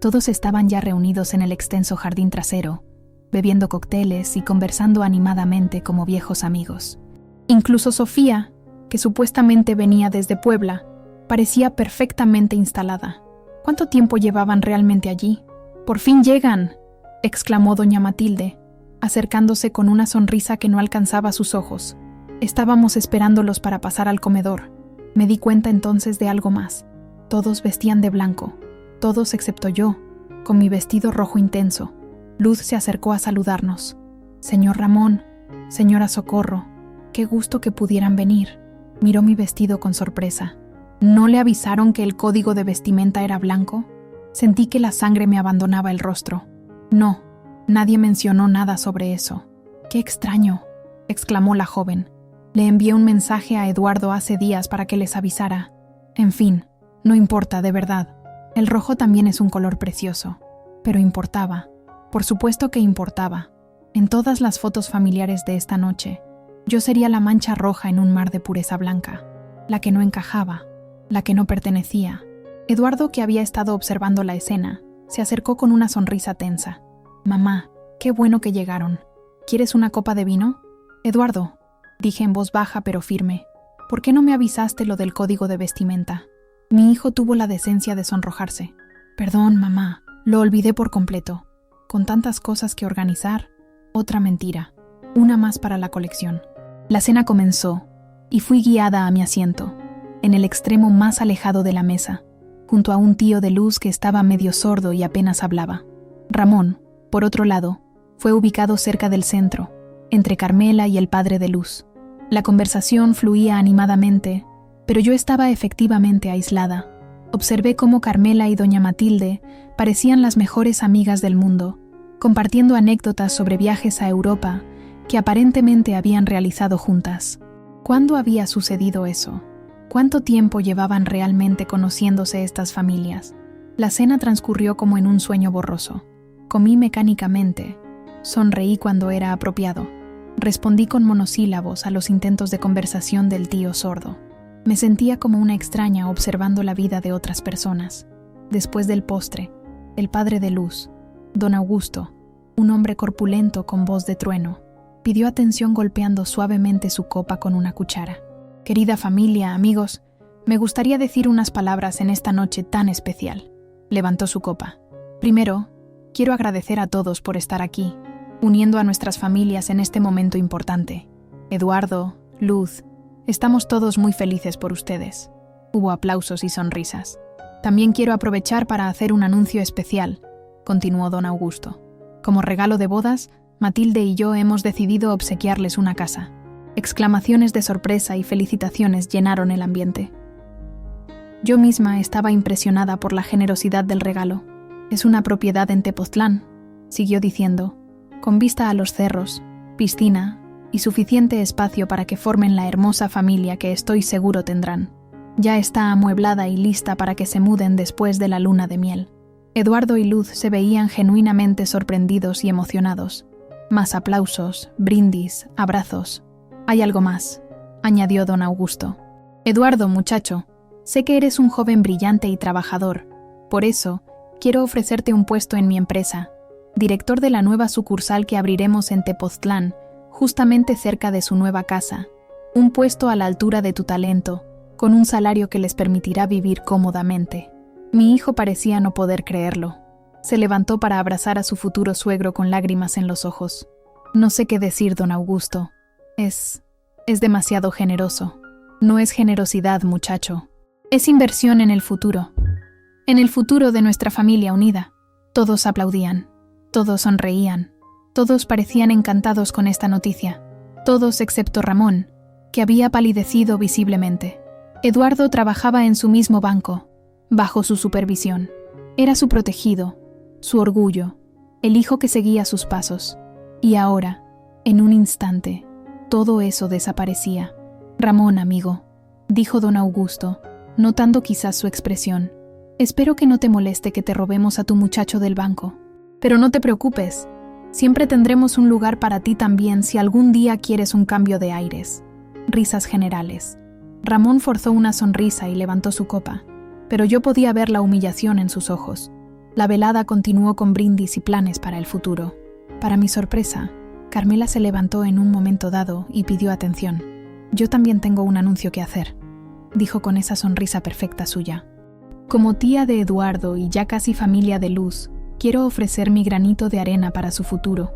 Todos estaban ya reunidos en el extenso jardín trasero, bebiendo cócteles y conversando animadamente como viejos amigos. Incluso Sofía, que supuestamente venía desde Puebla, parecía perfectamente instalada. ¿Cuánto tiempo llevaban realmente allí? ¡Por fin llegan!, exclamó doña Matilde, acercándose con una sonrisa que no alcanzaba sus ojos. Estábamos esperándolos para pasar al comedor. Me di cuenta entonces de algo más. Todos vestían de blanco, todos excepto yo, con mi vestido rojo intenso. Luz se acercó a saludarnos. Señor Ramón, señora Socorro, qué gusto que pudieran venir. Miró mi vestido con sorpresa. ¿No le avisaron que el código de vestimenta era blanco? Sentí que la sangre me abandonaba el rostro. No, nadie mencionó nada sobre eso. ¡Qué extraño!, exclamó la joven. Le envié un mensaje a Eduardo hace días para que les avisara. En fin, no importa, de verdad. El rojo también es un color precioso, pero importaba. Por supuesto que importaba. En todas las fotos familiares de esta noche, yo sería la mancha roja en un mar de pureza blanca, la que no encajaba, la que no pertenecía. Eduardo, que había estado observando la escena, se acercó con una sonrisa tensa. «Mamá, qué bueno que llegaron. ¿Quieres una copa de vino?» «Eduardo», dije en voz baja pero firme, «¿por qué no me avisaste lo del código de vestimenta?» Mi hijo tuvo la decencia de sonrojarse. «Perdón, mamá, lo olvidé por completo. Con tantas cosas que organizar, otra mentira, una más para la colección». La cena comenzó, y fui guiada a mi asiento, en el extremo más alejado de la mesa, junto a un tío de Luz que estaba medio sordo y apenas hablaba. Ramón, por otro lado, fue ubicado cerca del centro, entre Carmela y el padre de Luz. La conversación fluía animadamente, pero yo estaba efectivamente aislada. Observé cómo Carmela y doña Matilde parecían las mejores amigas del mundo, compartiendo anécdotas sobre viajes a Europa que aparentemente habían realizado juntas. ¿Cuándo había sucedido eso? ¿Cuánto tiempo llevaban realmente conociéndose estas familias? La cena transcurrió como en un sueño borroso. Comí mecánicamente, sonreí cuando era apropiado, respondí con monosílabos a los intentos de conversación del tío sordo. Me sentía como una extraña observando la vida de otras personas. Después del postre, el padre de Luz, don Augusto, un hombre corpulento con voz de trueno, pidió atención golpeando suavemente su copa con una cuchara. «Querida familia, amigos, me gustaría decir unas palabras en esta noche tan especial». Levantó su copa. «Primero, quiero agradecer a todos por estar aquí, uniendo a nuestras familias en este momento importante. Eduardo, Luz, estamos todos muy felices por ustedes». Hubo aplausos y sonrisas. «También quiero aprovechar para hacer un anuncio especial», continuó don Augusto. «Como regalo de bodas, Matilde y yo hemos decidido obsequiarles una casa». Exclamaciones de sorpresa y felicitaciones llenaron el ambiente. Yo misma estaba impresionada por la generosidad del regalo. «Es una propiedad en Tepoztlán», siguió diciendo, «con vista a los cerros, piscina y suficiente espacio para que formen la hermosa familia que estoy seguro tendrán. Ya está amueblada y lista para que se muden después de la luna de miel». Eduardo y Luz se veían genuinamente sorprendidos y emocionados. Más aplausos, brindis, abrazos. «Hay algo más», añadió don Augusto. «Eduardo, muchacho, sé que eres un joven brillante y trabajador. Por eso, quiero ofrecerte un puesto en mi empresa, director de la nueva sucursal que abriremos en Tepoztlán, justamente cerca de su nueva casa. Un puesto a la altura de tu talento, con un salario que les permitirá vivir cómodamente». Mi hijo parecía no poder creerlo. Se levantó para abrazar a su futuro suegro con lágrimas en los ojos. «No sé qué decir, don Augusto. Es demasiado generoso». «No es generosidad, muchacho. Es inversión en el futuro. En el futuro de nuestra familia unida». Todos aplaudían. Todos sonreían. Todos parecían encantados con esta noticia. Todos excepto Ramón, que había palidecido visiblemente. Eduardo trabajaba en su mismo banco, bajo su supervisión. Era su protegido, su orgullo, el hijo que seguía sus pasos. Y ahora, en un instante, todo eso desaparecía. «Ramón, amigo», dijo don Augusto, notando quizás su expresión, «espero que no te moleste que te robemos a tu muchacho del banco. Pero no te preocupes, siempre tendremos un lugar para ti también si algún día quieres un cambio de aires». Risas generales. Ramón forzó una sonrisa y levantó su copa, pero yo podía ver la humillación en sus ojos. La velada continuó con brindis y planes para el futuro. Para mi sorpresa, Carmela se levantó en un momento dado y pidió atención. «Yo también tengo un anuncio que hacer», dijo con esa sonrisa perfecta suya. «Como tía de Eduardo y ya casi familia de Luz, quiero ofrecer mi granito de arena para su futuro.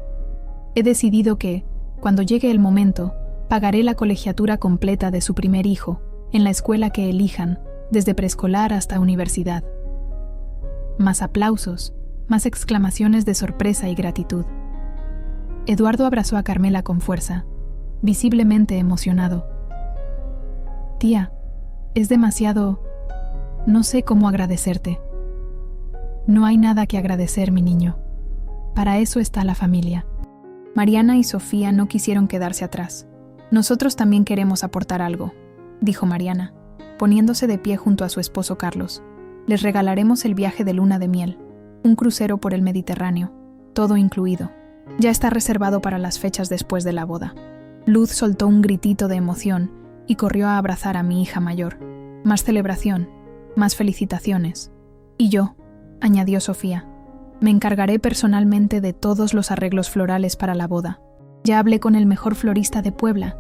He decidido que, cuando llegue el momento, pagaré la colegiatura completa de su primer hijo, en la escuela que elijan, desde preescolar hasta universidad». Más aplausos, más exclamaciones de sorpresa y gratitud. Eduardo abrazó a Carmela con fuerza, visiblemente emocionado. «Tía, es demasiado... no sé cómo agradecerte». «No hay nada que agradecer, mi niño. Para eso está la familia». Mariana y Sofía no quisieron quedarse atrás. «Nosotros también queremos aportar algo», dijo Mariana, poniéndose de pie junto a su esposo Carlos. Les regalaremos el viaje de luna de miel, un crucero por el Mediterráneo, todo incluido. Ya está reservado para las fechas después de la boda. Luz soltó un gritito de emoción y corrió a abrazar a mi hija mayor. Más celebración, más felicitaciones. Y yo, añadió Sofía, me encargaré personalmente de todos los arreglos florales para la boda. Ya hablé con el mejor florista de Puebla,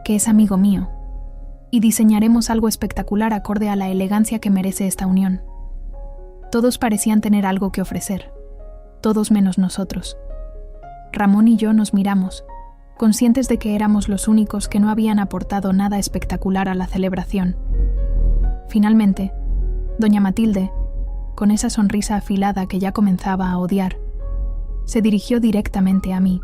que es amigo mío, y diseñaremos algo espectacular acorde a la elegancia que merece esta unión. Todos parecían tener algo que ofrecer, todos menos nosotros. Ramón y yo nos miramos, conscientes de que éramos los únicos que no habían aportado nada espectacular a la celebración. Finalmente, doña Matilde, con esa sonrisa afilada que ya comenzaba a odiar, se dirigió directamente a mí.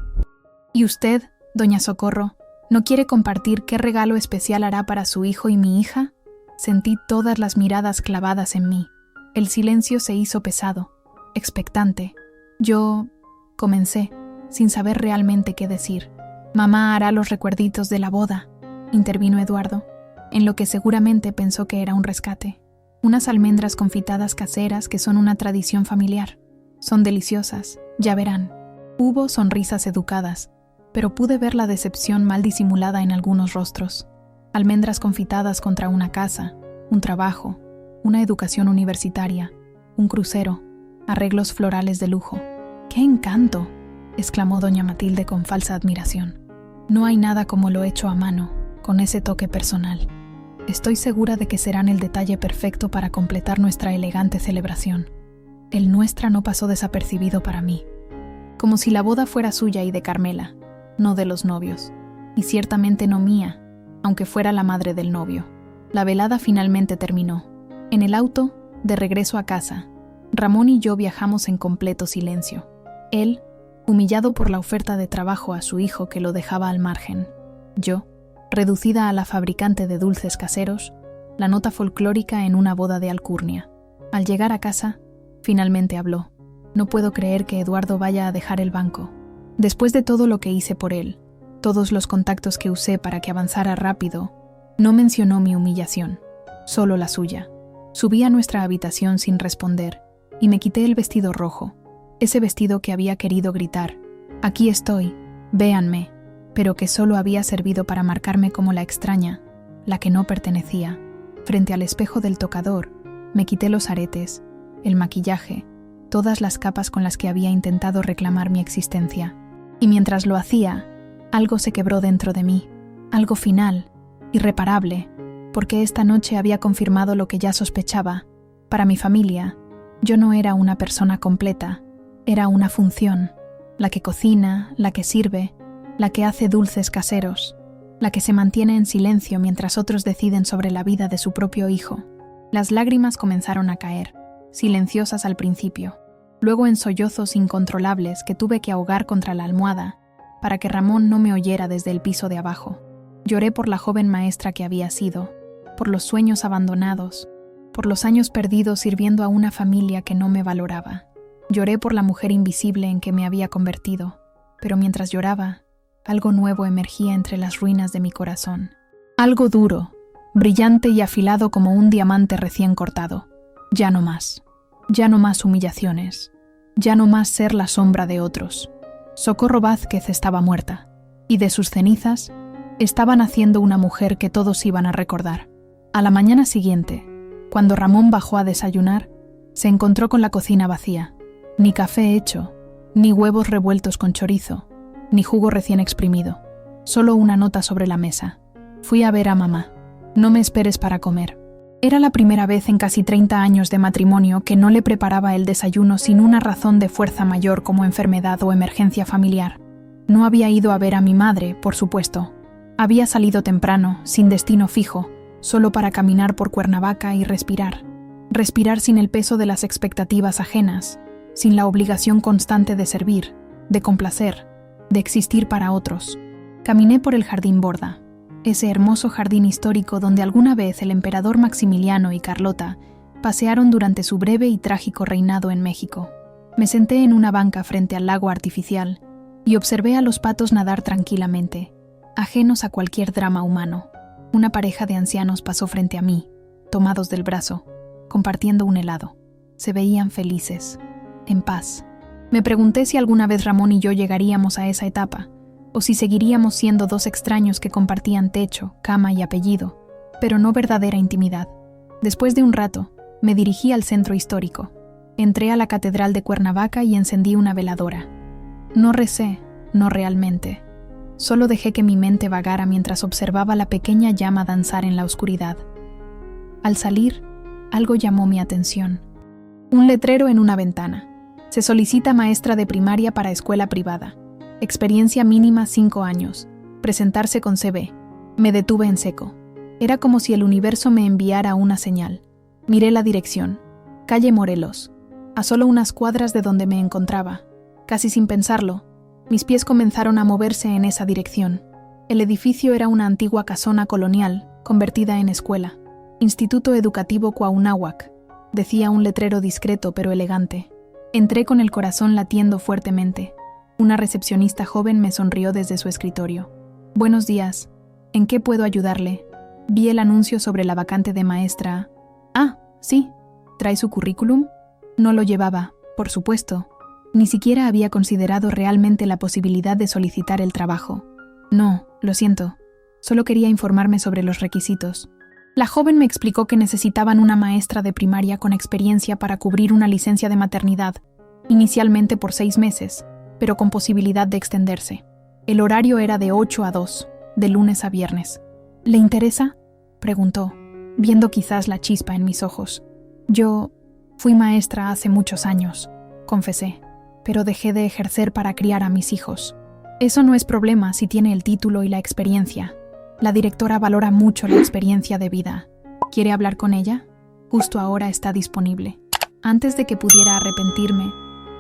¿Y usted, doña Socorro, no quiere compartir qué regalo especial hará para su hijo y mi hija? Sentí todas las miradas clavadas en mí. El silencio se hizo pesado, expectante. Yo comencé, sin saber realmente qué decir. Mamá hará los recuerditos de la boda, intervino Eduardo, en lo que seguramente pensó que era un rescate. Unas almendras confitadas caseras que son una tradición familiar. Son deliciosas, ya verán. Hubo sonrisas educadas, pero pude ver la decepción mal disimulada en algunos rostros. Almendras confitadas contra una casa, un trabajo, una educación universitaria, un crucero, arreglos florales de lujo. ¡Qué encanto!, exclamó doña Matilde con falsa admiración. No hay nada como lo hecho a mano, con ese toque personal. Estoy segura de que serán el detalle perfecto para completar nuestra elegante celebración. El nuestra no pasó desapercibido para mí. Como si la boda fuera suya y de Carmela, no de los novios. Y ciertamente no mía, aunque fuera la madre del novio. La velada finalmente terminó. En el auto, de regreso a casa, Ramón y yo viajamos en completo silencio. Él, humillado por la oferta de trabajo a su hijo que lo dejaba al margen. Yo, reducida a la fabricante de dulces caseros, la nota folclórica en una boda de alcurnia. Al llegar a casa, finalmente habló. No puedo creer que Eduardo vaya a dejar el banco. Después de todo lo que hice por él, todos los contactos que usé para que avanzara rápido, no mencionó mi humillación, solo la suya. Subí a nuestra habitación sin responder y me quité el vestido rojo, ese vestido que había querido gritar, «Aquí estoy, véanme», pero que solo había servido para marcarme como la extraña, la que no pertenecía. Frente al espejo del tocador, me quité los aretes, el maquillaje, todas las capas con las que había intentado reclamar mi existencia. Y mientras lo hacía, algo se quebró dentro de mí, algo final, irreparable, porque esta noche había confirmado lo que ya sospechaba. Para mi familia, yo no era una persona completa, era una función, la que cocina, la que sirve, la que hace dulces caseros, la que se mantiene en silencio mientras otros deciden sobre la vida de su propio hijo. Las lágrimas comenzaron a caer, silenciosas al principio, luego en sollozos incontrolables que tuve que ahogar contra la almohada para que Ramón no me oyera desde el piso de abajo. Lloré por la joven maestra que había sido, por los sueños abandonados, por los años perdidos sirviendo a una familia que no me valoraba. Lloré por la mujer invisible en que me había convertido, pero mientras lloraba, algo nuevo emergía entre las ruinas de mi corazón. Algo duro, brillante y afilado como un diamante recién cortado. Ya no más humillaciones, ya no más ser la sombra de otros. Socorro Vázquez estaba muerta, y de sus cenizas estaba naciendo una mujer que todos iban a recordar. A la mañana siguiente, cuando Ramón bajó a desayunar, se encontró con la cocina vacía. Ni café hecho, ni huevos revueltos con chorizo, ni jugo recién exprimido. Solo una nota sobre la mesa. Fui a ver a mamá. No me esperes para comer. Era la primera vez en casi 30 años de matrimonio que no le preparaba el desayuno sin una razón de fuerza mayor como enfermedad o emergencia familiar. No había ido a ver a mi madre, por supuesto. Había salido temprano, sin destino fijo, solo para caminar por Cuernavaca y respirar. Respirar sin el peso de las expectativas ajenas, sin la obligación constante de servir, de complacer, de existir para otros. Caminé por el Jardín Borda, ese hermoso jardín histórico donde alguna vez el emperador Maximiliano y Carlota pasearon durante su breve y trágico reinado en México. Me senté en una banca frente al lago artificial y observé a los patos nadar tranquilamente, ajenos a cualquier drama humano. Una pareja de ancianos pasó frente a mí, tomados del brazo, compartiendo un helado. Se veían felices, en paz. Me pregunté si alguna vez Ramón y yo llegaríamos a esa etapa, o si seguiríamos siendo dos extraños que compartían techo, cama y apellido, pero no verdadera intimidad. Después de un rato, me dirigí al centro histórico. Entré a la Catedral de Cuernavaca y encendí una veladora. No recé, no realmente. Solo dejé que mi mente vagara mientras observaba la pequeña llama danzar en la oscuridad. Al salir, algo llamó mi atención. Un letrero en una ventana. Se solicita maestra de primaria para escuela privada. Experiencia mínima 5 años. Presentarse con CV. Me detuve en seco. Era como si el universo me enviara una señal. Miré la dirección. Calle Morelos. A solo unas cuadras de donde me encontraba. Casi sin pensarlo, mis pies comenzaron a moverse en esa dirección. El edificio era una antigua casona colonial, convertida en escuela. Instituto Educativo Cuauhnáhuac, decía un letrero discreto pero elegante. Entré con el corazón latiendo fuertemente. Una recepcionista joven me sonrió desde su escritorio. Buenos días. ¿En qué puedo ayudarle? Vi el anuncio sobre la vacante de maestra. Ah, sí. ¿Trae su currículum? No lo llevaba, por supuesto. Ni siquiera había considerado realmente la posibilidad de solicitar el trabajo. No, lo siento. Solo quería informarme sobre los requisitos. La joven me explicó que necesitaban una maestra de primaria con experiencia para cubrir una licencia de maternidad, inicialmente por 6 meses, pero con posibilidad de extenderse. El horario era de 8 a 2, de lunes a viernes. ¿Le interesa?, preguntó, viendo quizás la chispa en mis ojos. Yo fui maestra hace muchos años, confesé, pero dejé de ejercer para criar a mis hijos. Eso no es problema si tiene el título y la experiencia. La directora valora mucho la experiencia de vida. ¿Quiere hablar con ella? Justo ahora está disponible. Antes de que pudiera arrepentirme,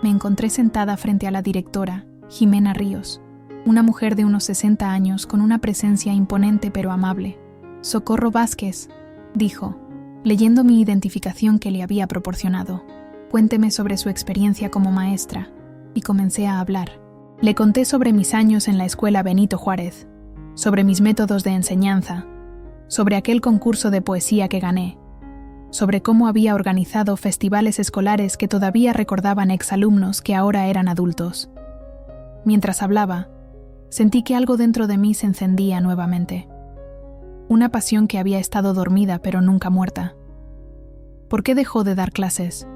me encontré sentada frente a la directora, Jimena Ríos, una mujer de unos 60 años con una presencia imponente pero amable. Socorro Vázquez, dijo, leyendo mi identificación que le había proporcionado. Cuénteme sobre su experiencia como maestra. Y comencé a hablar. Le conté sobre mis años en la escuela Benito Juárez, sobre mis métodos de enseñanza, sobre aquel concurso de poesía que gané, sobre cómo había organizado festivales escolares que todavía recordaban exalumnos que ahora eran adultos. Mientras hablaba, sentí que algo dentro de mí se encendía nuevamente. Una pasión que había estado dormida pero nunca muerta. ¿Por qué dejó de dar clases?,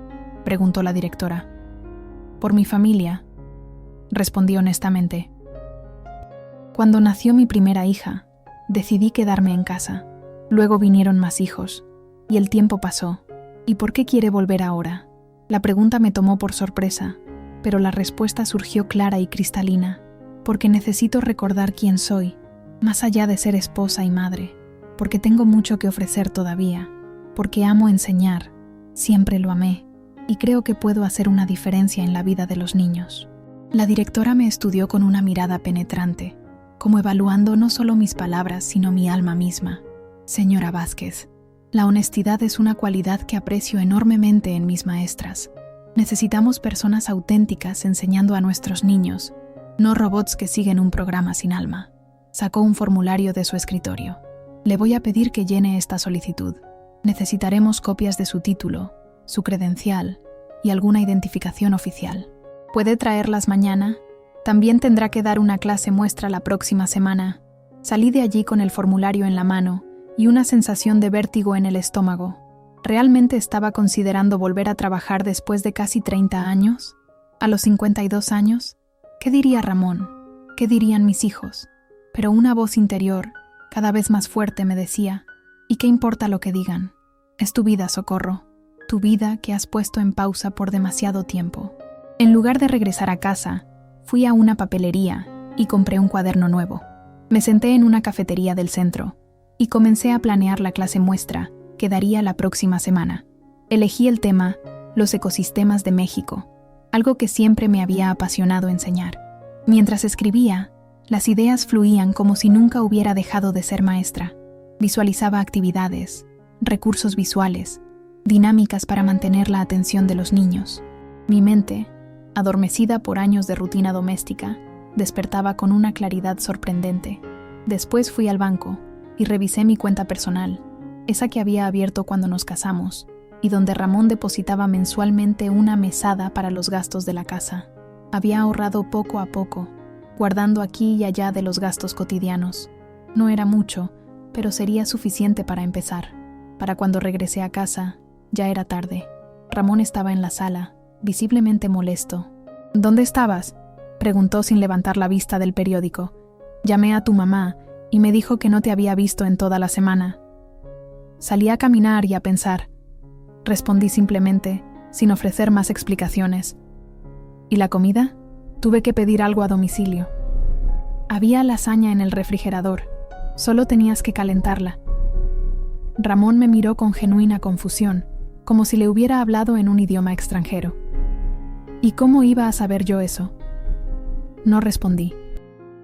preguntó la directora. Por mi familia, respondí honestamente. Cuando nació mi primera hija, decidí quedarme en casa. Luego vinieron más hijos, y el tiempo pasó. ¿Y por qué quiere volver ahora? La pregunta me tomó por sorpresa, pero la respuesta surgió clara y cristalina. Porque necesito recordar quién soy, más allá de ser esposa y madre. Porque tengo mucho que ofrecer todavía. Porque amo enseñar, siempre lo amé, y creo que puedo hacer una diferencia en la vida de los niños. La directora me estudió con una mirada penetrante, como evaluando no solo mis palabras, sino mi alma misma. Señora Vázquez, la honestidad es una cualidad que aprecio enormemente en mis maestras. Necesitamos personas auténticas enseñando a nuestros niños, no robots que siguen un programa sin alma. Sacó un formulario de su escritorio. Le voy a pedir que llene esta solicitud. Necesitaremos copias de su título, su credencial y alguna identificación oficial. ¿Puede traerlas mañana? También tendrá que dar una clase muestra la próxima semana. Salí de allí con el formulario en la mano y una sensación de vértigo en el estómago. ¿Realmente estaba considerando volver a trabajar después de casi 30 años? ¿A los 52 años? ¿Qué diría Ramón? ¿Qué dirían mis hijos? Pero una voz interior, cada vez más fuerte, me decía, ¿y qué importa lo que digan? Es tu vida, Socorro. Tu vida que has puesto en pausa por demasiado tiempo. En lugar de regresar a casa, fui a una papelería y compré un cuaderno nuevo. Me senté en una cafetería del centro y comencé a planear la clase muestra que daría la próxima semana. Elegí el tema Los ecosistemas de México, algo que siempre me había apasionado enseñar. Mientras escribía, las ideas fluían como si nunca hubiera dejado de ser maestra. Visualizaba actividades, recursos visuales, dinámicas para mantener la atención de los niños. Mi mente, adormecida por años de rutina doméstica, despertaba con una claridad sorprendente. Después fui al banco y revisé mi cuenta personal, esa que había abierto cuando nos casamos, y donde Ramón depositaba mensualmente una mesada para los gastos de la casa. Había ahorrado poco a poco, guardando aquí y allá de los gastos cotidianos. No era mucho, pero sería suficiente para empezar. Para cuando regresé a casa, ya era tarde. Ramón estaba en la sala, visiblemente molesto. ¿Dónde estabas?, preguntó sin levantar la vista del periódico. Llamé a tu mamá y me dijo que no te había visto en toda la semana. Salí a caminar y a pensar. Respondí simplemente, sin ofrecer más explicaciones. ¿Y la comida? Tuve que pedir algo a domicilio. Había lasaña en el refrigerador. Solo tenías que calentarla. Ramón me miró con genuina confusión, como si le hubiera hablado en un idioma extranjero. ¿Y cómo iba a saber yo eso? No respondí.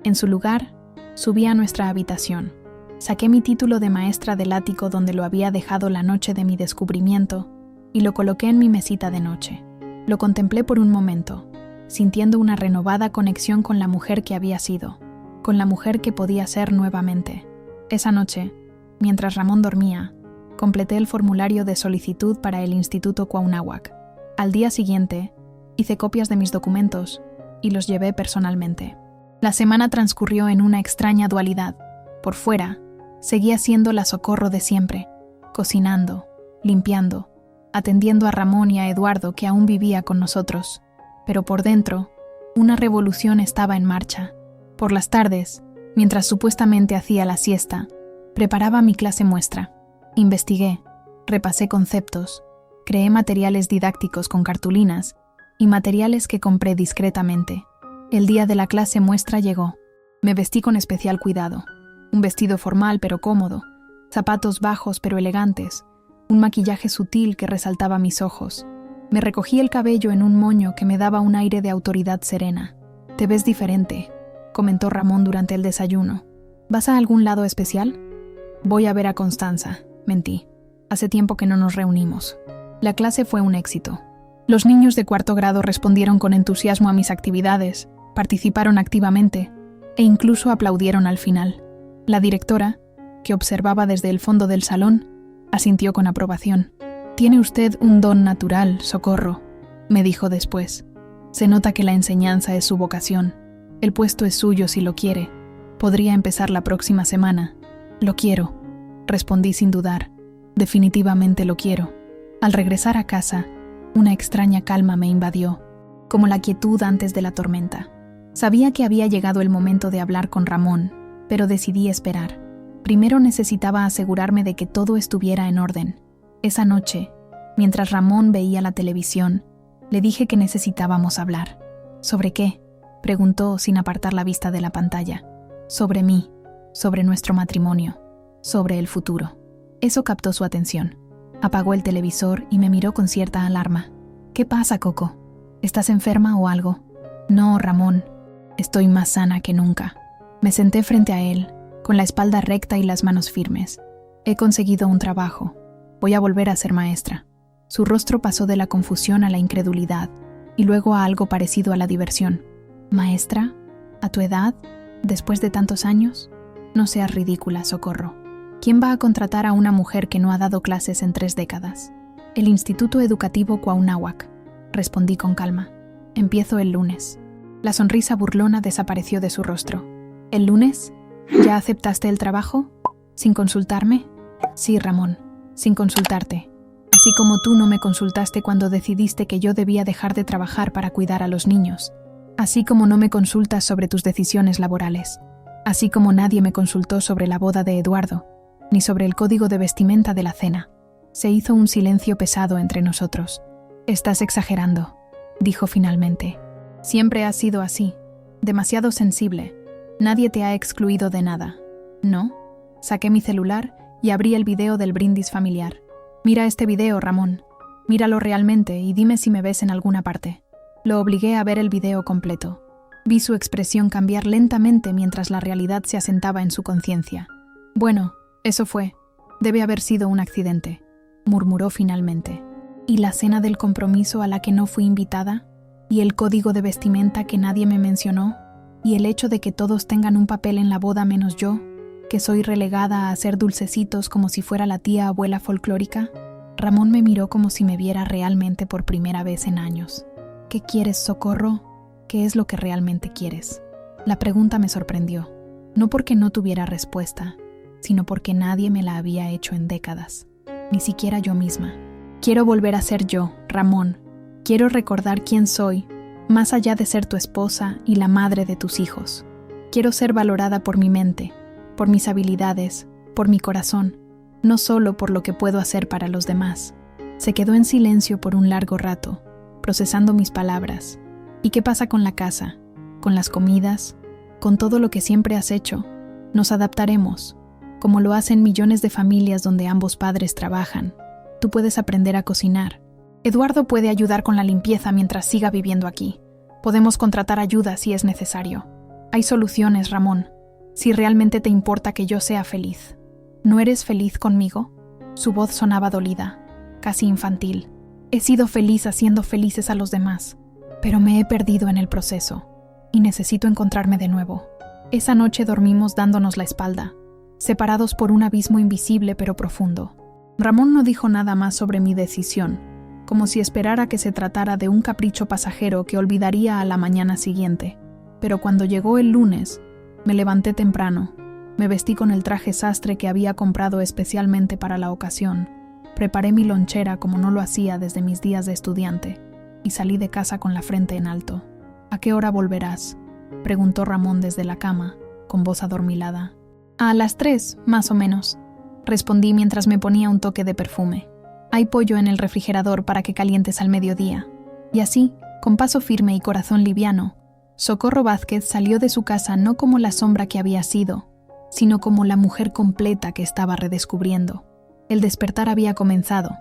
En su lugar, subí a nuestra habitación. Saqué mi título de maestra del ático donde lo había dejado la noche de mi descubrimiento y lo coloqué en mi mesita de noche. Lo contemplé por un momento, sintiendo una renovada conexión con la mujer que había sido, con la mujer que podía ser nuevamente. Esa noche, mientras Ramón dormía, completé el formulario de solicitud para el Instituto Cuauhnáhuac. Al día siguiente, hice copias de mis documentos y los llevé personalmente. La semana transcurrió en una extraña dualidad. Por fuera, seguía siendo la Socorro de siempre, cocinando, limpiando, atendiendo a Ramón y a Eduardo que aún vivía con nosotros. Pero por dentro, una revolución estaba en marcha. Por las tardes, mientras supuestamente hacía la siesta, preparaba mi clase muestra. Investigué, repasé conceptos, creé materiales didácticos con cartulinas y materiales que compré discretamente. El día de la clase muestra llegó. Me vestí con especial cuidado. Un vestido formal pero cómodo, zapatos bajos pero elegantes, un maquillaje sutil que resaltaba mis ojos. Me recogí el cabello en un moño que me daba un aire de autoridad serena. «Te ves diferente», comentó Ramón durante el desayuno. «¿Vas a algún lado especial?» «Voy a ver a Constanza», mentí. «Hace tiempo que no nos reunimos». La clase fue un éxito. Los niños de 4º grado respondieron con entusiasmo a mis actividades, participaron activamente e incluso aplaudieron al final. La directora, que observaba desde el fondo del salón, asintió con aprobación. «Tiene usted un don natural, Socorro», me dijo después. «Se nota que la enseñanza es su vocación. El puesto es suyo si lo quiere. Podría empezar la próxima semana». «Lo quiero», respondí sin dudar. «Definitivamente lo quiero». Al regresar a casa, una extraña calma me invadió, como la quietud antes de la tormenta. Sabía que había llegado el momento de hablar con Ramón, pero decidí esperar. Primero necesitaba asegurarme de que todo estuviera en orden. Esa noche, mientras Ramón veía la televisión, le dije que necesitábamos hablar. ¿Sobre qué?, preguntó sin apartar la vista de la pantalla. Sobre mí, sobre nuestro matrimonio, sobre el futuro. Eso captó su atención. Apagó el televisor y me miró con cierta alarma. «¿Qué pasa, Coco? ¿Estás enferma o algo?» «No, Ramón. Estoy más sana que nunca». Me senté frente a él, con la espalda recta y las manos firmes. «He conseguido un trabajo. Voy a volver a ser maestra». Su rostro pasó de la confusión a la incredulidad, y luego a algo parecido a la diversión. «¿Maestra? ¿A tu edad? ¿Después de tantos años?» «No seas ridícula, Socorro. ¿Quién va a contratar a una mujer que no ha dado clases en 3 décadas?» «El Instituto Educativo Cuauhnáhuac», respondí con calma. «Empiezo el lunes». La sonrisa burlona desapareció de su rostro. «¿El lunes? ¿Ya aceptaste el trabajo? ¿Sin consultarme?» «Sí, Ramón, sin consultarte. Así como tú no me consultaste cuando decidiste que yo debía dejar de trabajar para cuidar a los niños. Así como no me consultas sobre tus decisiones laborales. Así como nadie me consultó sobre la boda de Eduardo, ni sobre el código de vestimenta de la cena». Se hizo un silencio pesado entre nosotros. «Estás exagerando», dijo finalmente. «Siempre has sido así, demasiado sensible. Nadie te ha excluido de nada, ¿no?» Saqué mi celular y abrí el video del brindis familiar. «Mira este video, Ramón. Míralo realmente y dime si me ves en alguna parte». Lo obligué a ver el video completo. Vi su expresión cambiar lentamente mientras la realidad se asentaba en su conciencia. «Bueno, eso fue. Debe haber sido un accidente», murmuró finalmente. «¿Y la cena del compromiso a la que no fui invitada? ¿Y el código de vestimenta que nadie me mencionó? ¿Y el hecho de que todos tengan un papel en la boda menos yo? ¿Que soy relegada a hacer dulcecitos como si fuera la tía abuela folclórica? Ramón me miró como si me viera realmente por primera vez en años. ¿Qué quieres, Socorro? ¿Qué es lo que realmente quieres? La pregunta me sorprendió, no porque no tuviera respuesta, sino porque nadie me la había hecho en décadas, ni siquiera yo misma. Quiero volver a ser yo, Ramón. Quiero recordar quién soy, más allá de ser tu esposa y la madre de tus hijos. Quiero ser valorada por mi mente, por mis habilidades, por mi corazón, no solo por lo que puedo hacer para los demás. Se quedó en silencio por un largo rato, procesando mis palabras. ¿Y qué pasa con la casa? ¿Con las comidas? ¿Con todo lo que siempre has hecho? Nos adaptaremos, como lo hacen millones de familias donde ambos padres trabajan. Tú puedes aprender a cocinar. Eduardo puede ayudar con la limpieza mientras siga viviendo aquí. Podemos contratar ayuda si es necesario. Hay soluciones, Ramón, si realmente te importa que yo sea feliz. ¿No eres feliz conmigo? Su voz sonaba dolida, casi infantil. He sido feliz haciendo felices a los demás, pero me he perdido en el proceso y necesito encontrarme de nuevo. Esa noche dormimos dándonos la espalda, separados por un abismo invisible pero profundo. Ramón no dijo nada más sobre mi decisión, como si esperara que se tratara de un capricho pasajero que olvidaría a la mañana siguiente. Pero cuando llegó el lunes, me levanté temprano. Me vestí con el traje sastre que había comprado especialmente para la ocasión. Preparé mi lonchera como no lo hacía desde mis días de estudiante y salí de casa con la frente en alto. ¿A qué hora volverás?, preguntó Ramón desde la cama, con voz adormilada. A las 3, más o menos, respondí mientras me ponía un toque de perfume. Hay pollo en el refrigerador para que calientes al mediodía. Y así, con paso firme y corazón liviano, Socorro Vázquez salió de su casa no como la sombra que había sido, sino como la mujer completa que estaba redescubriendo. El despertar había comenzado,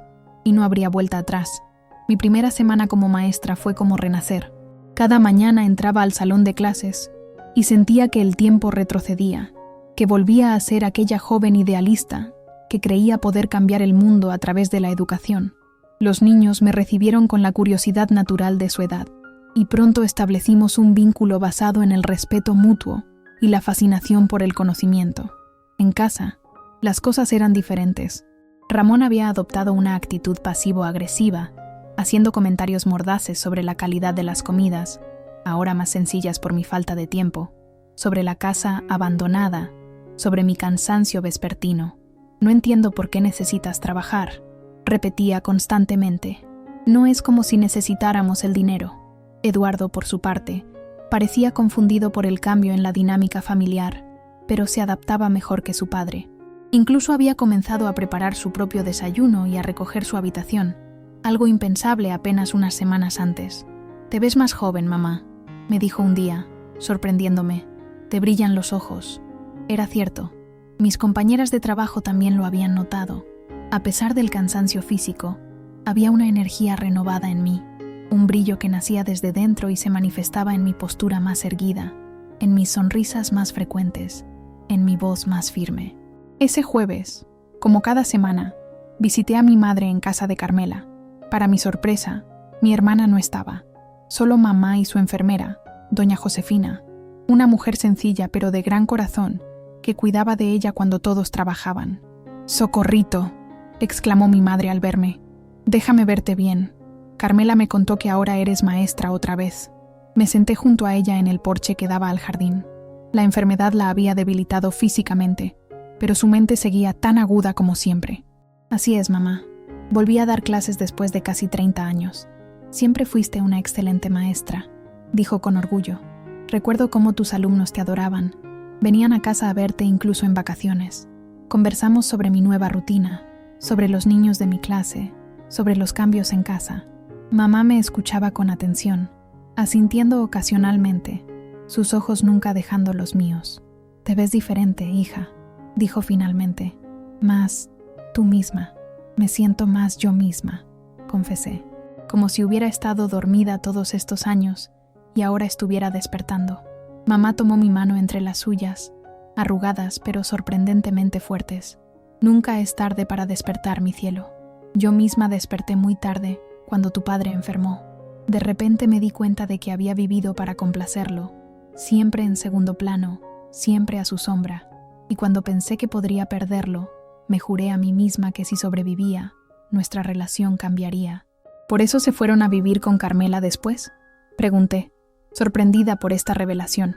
y no habría vuelta atrás. Mi primera semana como maestra fue como renacer. Cada mañana entraba al salón de clases y sentía que el tiempo retrocedía, que volvía a ser aquella joven idealista que creía poder cambiar el mundo a través de la educación. Los niños me recibieron con la curiosidad natural de su edad, y pronto establecimos un vínculo basado en el respeto mutuo y la fascinación por el conocimiento. En casa, las cosas eran diferentes. Ramón había adoptado una actitud pasivo-agresiva, haciendo comentarios mordaces sobre la calidad de las comidas, ahora más sencillas por mi falta de tiempo, sobre la casa abandonada, sobre mi cansancio vespertino. No entiendo por qué necesitas trabajar, repetía constantemente. No es como si necesitáramos el dinero. Eduardo, por su parte, parecía confundido por el cambio en la dinámica familiar, pero se adaptaba mejor que su padre. Incluso había comenzado a preparar su propio desayuno y a recoger su habitación, algo impensable apenas unas semanas antes. «Te ves más joven, mamá», me dijo un día, sorprendiéndome. «Te brillan los ojos». Era cierto. Mis compañeras de trabajo también lo habían notado. A pesar del cansancio físico, había una energía renovada en mí, un brillo que nacía desde dentro y se manifestaba en mi postura más erguida, en mis sonrisas más frecuentes, en mi voz más firme. Ese jueves, como cada semana, visité a mi madre en casa de Carmela. Para mi sorpresa, mi hermana no estaba, solo mamá y su enfermera, doña Josefina, una mujer sencilla pero de gran corazón, que cuidaba de ella cuando todos trabajaban. «Socorrito», exclamó mi madre al verme, «déjame verte bien. Carmela me contó que ahora eres maestra otra vez». Me senté junto a ella en el porche que daba al jardín. La enfermedad la había debilitado físicamente, pero su mente seguía tan aguda como siempre. «Así es, mamá. Volví a dar clases después de casi 30 años. Siempre fuiste una excelente maestra», dijo con orgullo. «Recuerdo cómo tus alumnos te adoraban. Venían a casa a verte incluso en vacaciones. Conversamos sobre mi nueva rutina, sobre los niños de mi clase, sobre los cambios en casa. Mamá me escuchaba con atención, asintiendo ocasionalmente, sus ojos nunca dejando los míos. «Te ves diferente, hija», dijo finalmente. «Más tú misma. Me siento más yo misma», confesé, como si hubiera estado dormida todos estos años y ahora estuviera despertando. Mamá tomó mi mano entre las suyas, arrugadas pero sorprendentemente fuertes. «Nunca es tarde para despertar, mi cielo. Yo misma desperté muy tarde, cuando tu padre enfermó. De repente me di cuenta de que había vivido para complacerlo, siempre en segundo plano, siempre a su sombra, y cuando pensé que podría perderlo, me juré a mí misma que si sobrevivía, nuestra relación cambiaría. ¿Por eso se fueron a vivir con Carmela después?, pregunté, sorprendida por esta revelación.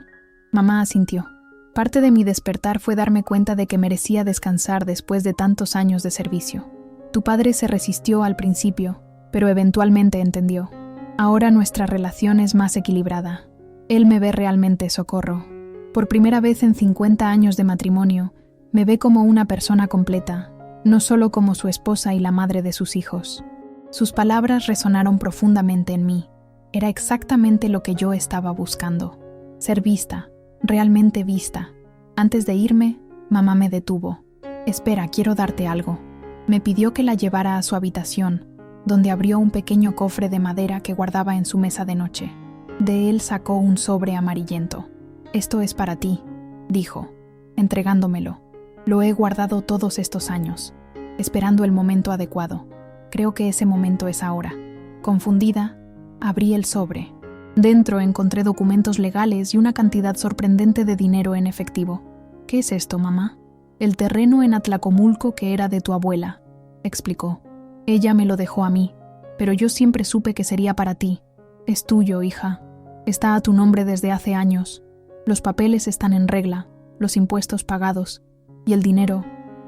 Mamá asintió. Parte de mi despertar fue darme cuenta de que merecía descansar después de tantos años de servicio. Tu padre se resistió al principio, pero eventualmente entendió. Ahora nuestra relación es más equilibrada. Él me ve realmente, Socorro. Por primera vez en 50 años de matrimonio, me ve como una persona completa, no solo como su esposa y la madre de sus hijos. Sus palabras resonaron profundamente en mí. Era exactamente lo que yo estaba buscando. Ser vista, realmente vista. Antes de irme, mamá me detuvo. Espera, quiero darte algo. Me pidió que la llevara a su habitación, donde abrió un pequeño cofre de madera que guardaba en su mesa de noche. De él sacó un sobre amarillento. Esto es para ti, dijo, entregándomelo. Lo he guardado todos estos años, esperando el momento adecuado. Creo que ese momento es ahora. Confundida, abrí el sobre. Dentro encontré documentos legales y una cantidad sorprendente de dinero en efectivo. ¿Qué es esto, mamá? El terreno en Atlacomulco que era de tu abuela, explicó. Ella me lo dejó a mí, pero yo siempre supe que sería para ti. Es tuyo, hija. Está a tu nombre desde hace años. Los papeles están en regla, los impuestos pagados. Y el dinero,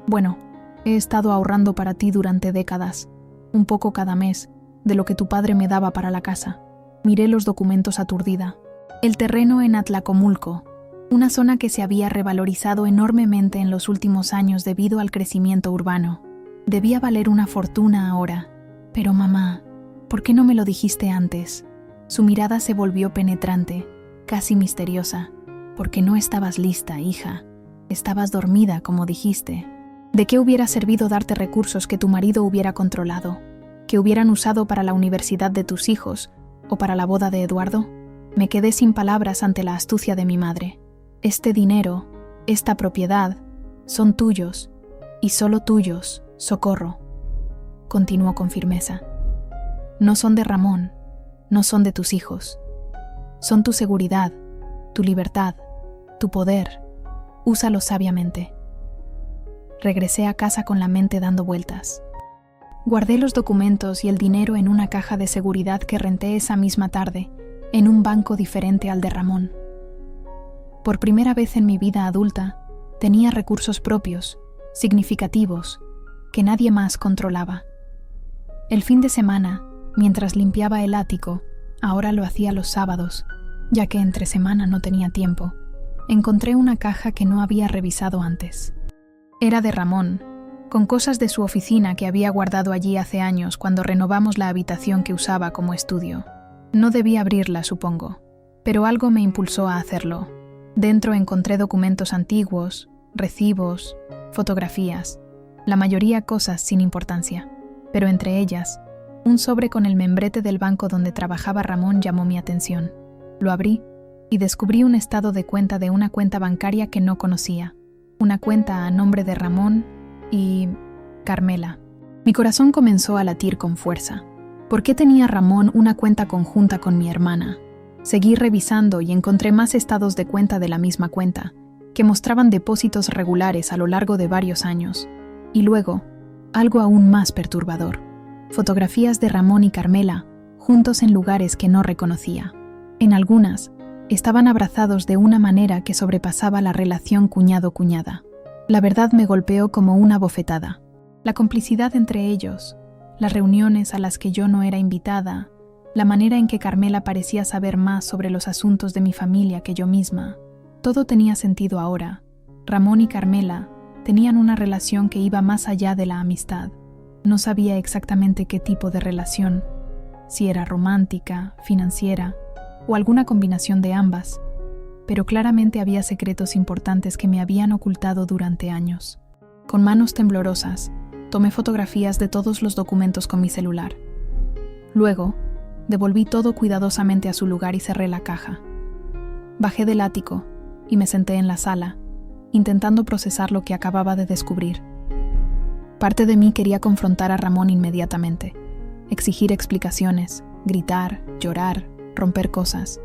bueno, he estado ahorrando para ti durante décadas. Un poco cada mes, de lo que tu padre me daba para la casa. Miré los documentos aturdida. El terreno en Atlacomulco, una zona que se había revalorizado enormemente en los últimos años debido al crecimiento urbano. Debía valer una fortuna ahora. Pero mamá, ¿por qué no me lo dijiste antes? Su mirada se volvió penetrante, casi misteriosa. Porque no estabas lista, hija. Estabas dormida, como dijiste. ¿De qué hubiera servido darte recursos que tu marido hubiera controlado? ¿Que hubieran usado para la universidad de tus hijos o para la boda de Eduardo? Me quedé sin palabras ante la astucia de mi madre. Este dinero, esta propiedad, son tuyos, y solo tuyos, Socorro. Continuó con firmeza. No son de Ramón, no son de tus hijos. Son tu seguridad, tu libertad, tu poder. Úsalo sabiamente. Regresé a casa con la mente dando vueltas. Guardé los documentos y el dinero en una caja de seguridad que renté esa misma tarde, en un banco diferente al de Ramón. Por primera vez en mi vida adulta, tenía recursos propios, significativos, que nadie más controlaba. El fin de semana, mientras limpiaba el ático, ahora lo hacía los sábados, ya que entre semana no tenía tiempo, encontré una caja que no había revisado antes. Era de Ramón, con cosas de su oficina que había guardado allí hace años cuando renovamos la habitación que usaba como estudio. No debí abrirla, supongo, pero algo me impulsó a hacerlo. Dentro encontré documentos antiguos, recibos, fotografías, la mayoría cosas sin importancia, pero entre ellas, un sobre con el membrete del banco donde trabajaba Ramón llamó mi atención. Lo abrí y descubrí un estado de cuenta de una cuenta bancaria que no conocía, una cuenta a nombre de Ramón y Carmela. Mi corazón comenzó a latir con fuerza. ¿Por qué tenía Ramón una cuenta conjunta con mi hermana? Seguí revisando y encontré más estados de cuenta de la misma cuenta, que mostraban depósitos regulares a lo largo de varios años. Y luego, algo aún más perturbador, fotografías de Ramón y Carmela juntos en lugares que no reconocía. En algunas, estaban abrazados de una manera que sobrepasaba la relación cuñado-cuñada. La verdad me golpeó como una bofetada. La complicidad entre ellos, las reuniones a las que yo no era invitada, la manera en que Carmela parecía saber más sobre los asuntos de mi familia que yo misma, todo tenía sentido ahora. Ramón y Carmela tenían una relación que iba más allá de la amistad. No sabía exactamente qué tipo de relación, si era romántica, financiera o alguna combinación de ambas, pero claramente había secretos importantes que me habían ocultado durante años. Con manos temblorosas, tomé fotografías de todos los documentos con mi celular. Luego, devolví todo cuidadosamente a su lugar y cerré la caja. Bajé del ático y me senté en la sala, intentando procesar lo que acababa de descubrir. Parte de mí quería confrontar a Ramón inmediatamente, exigir explicaciones, gritar, llorar, romper cosas.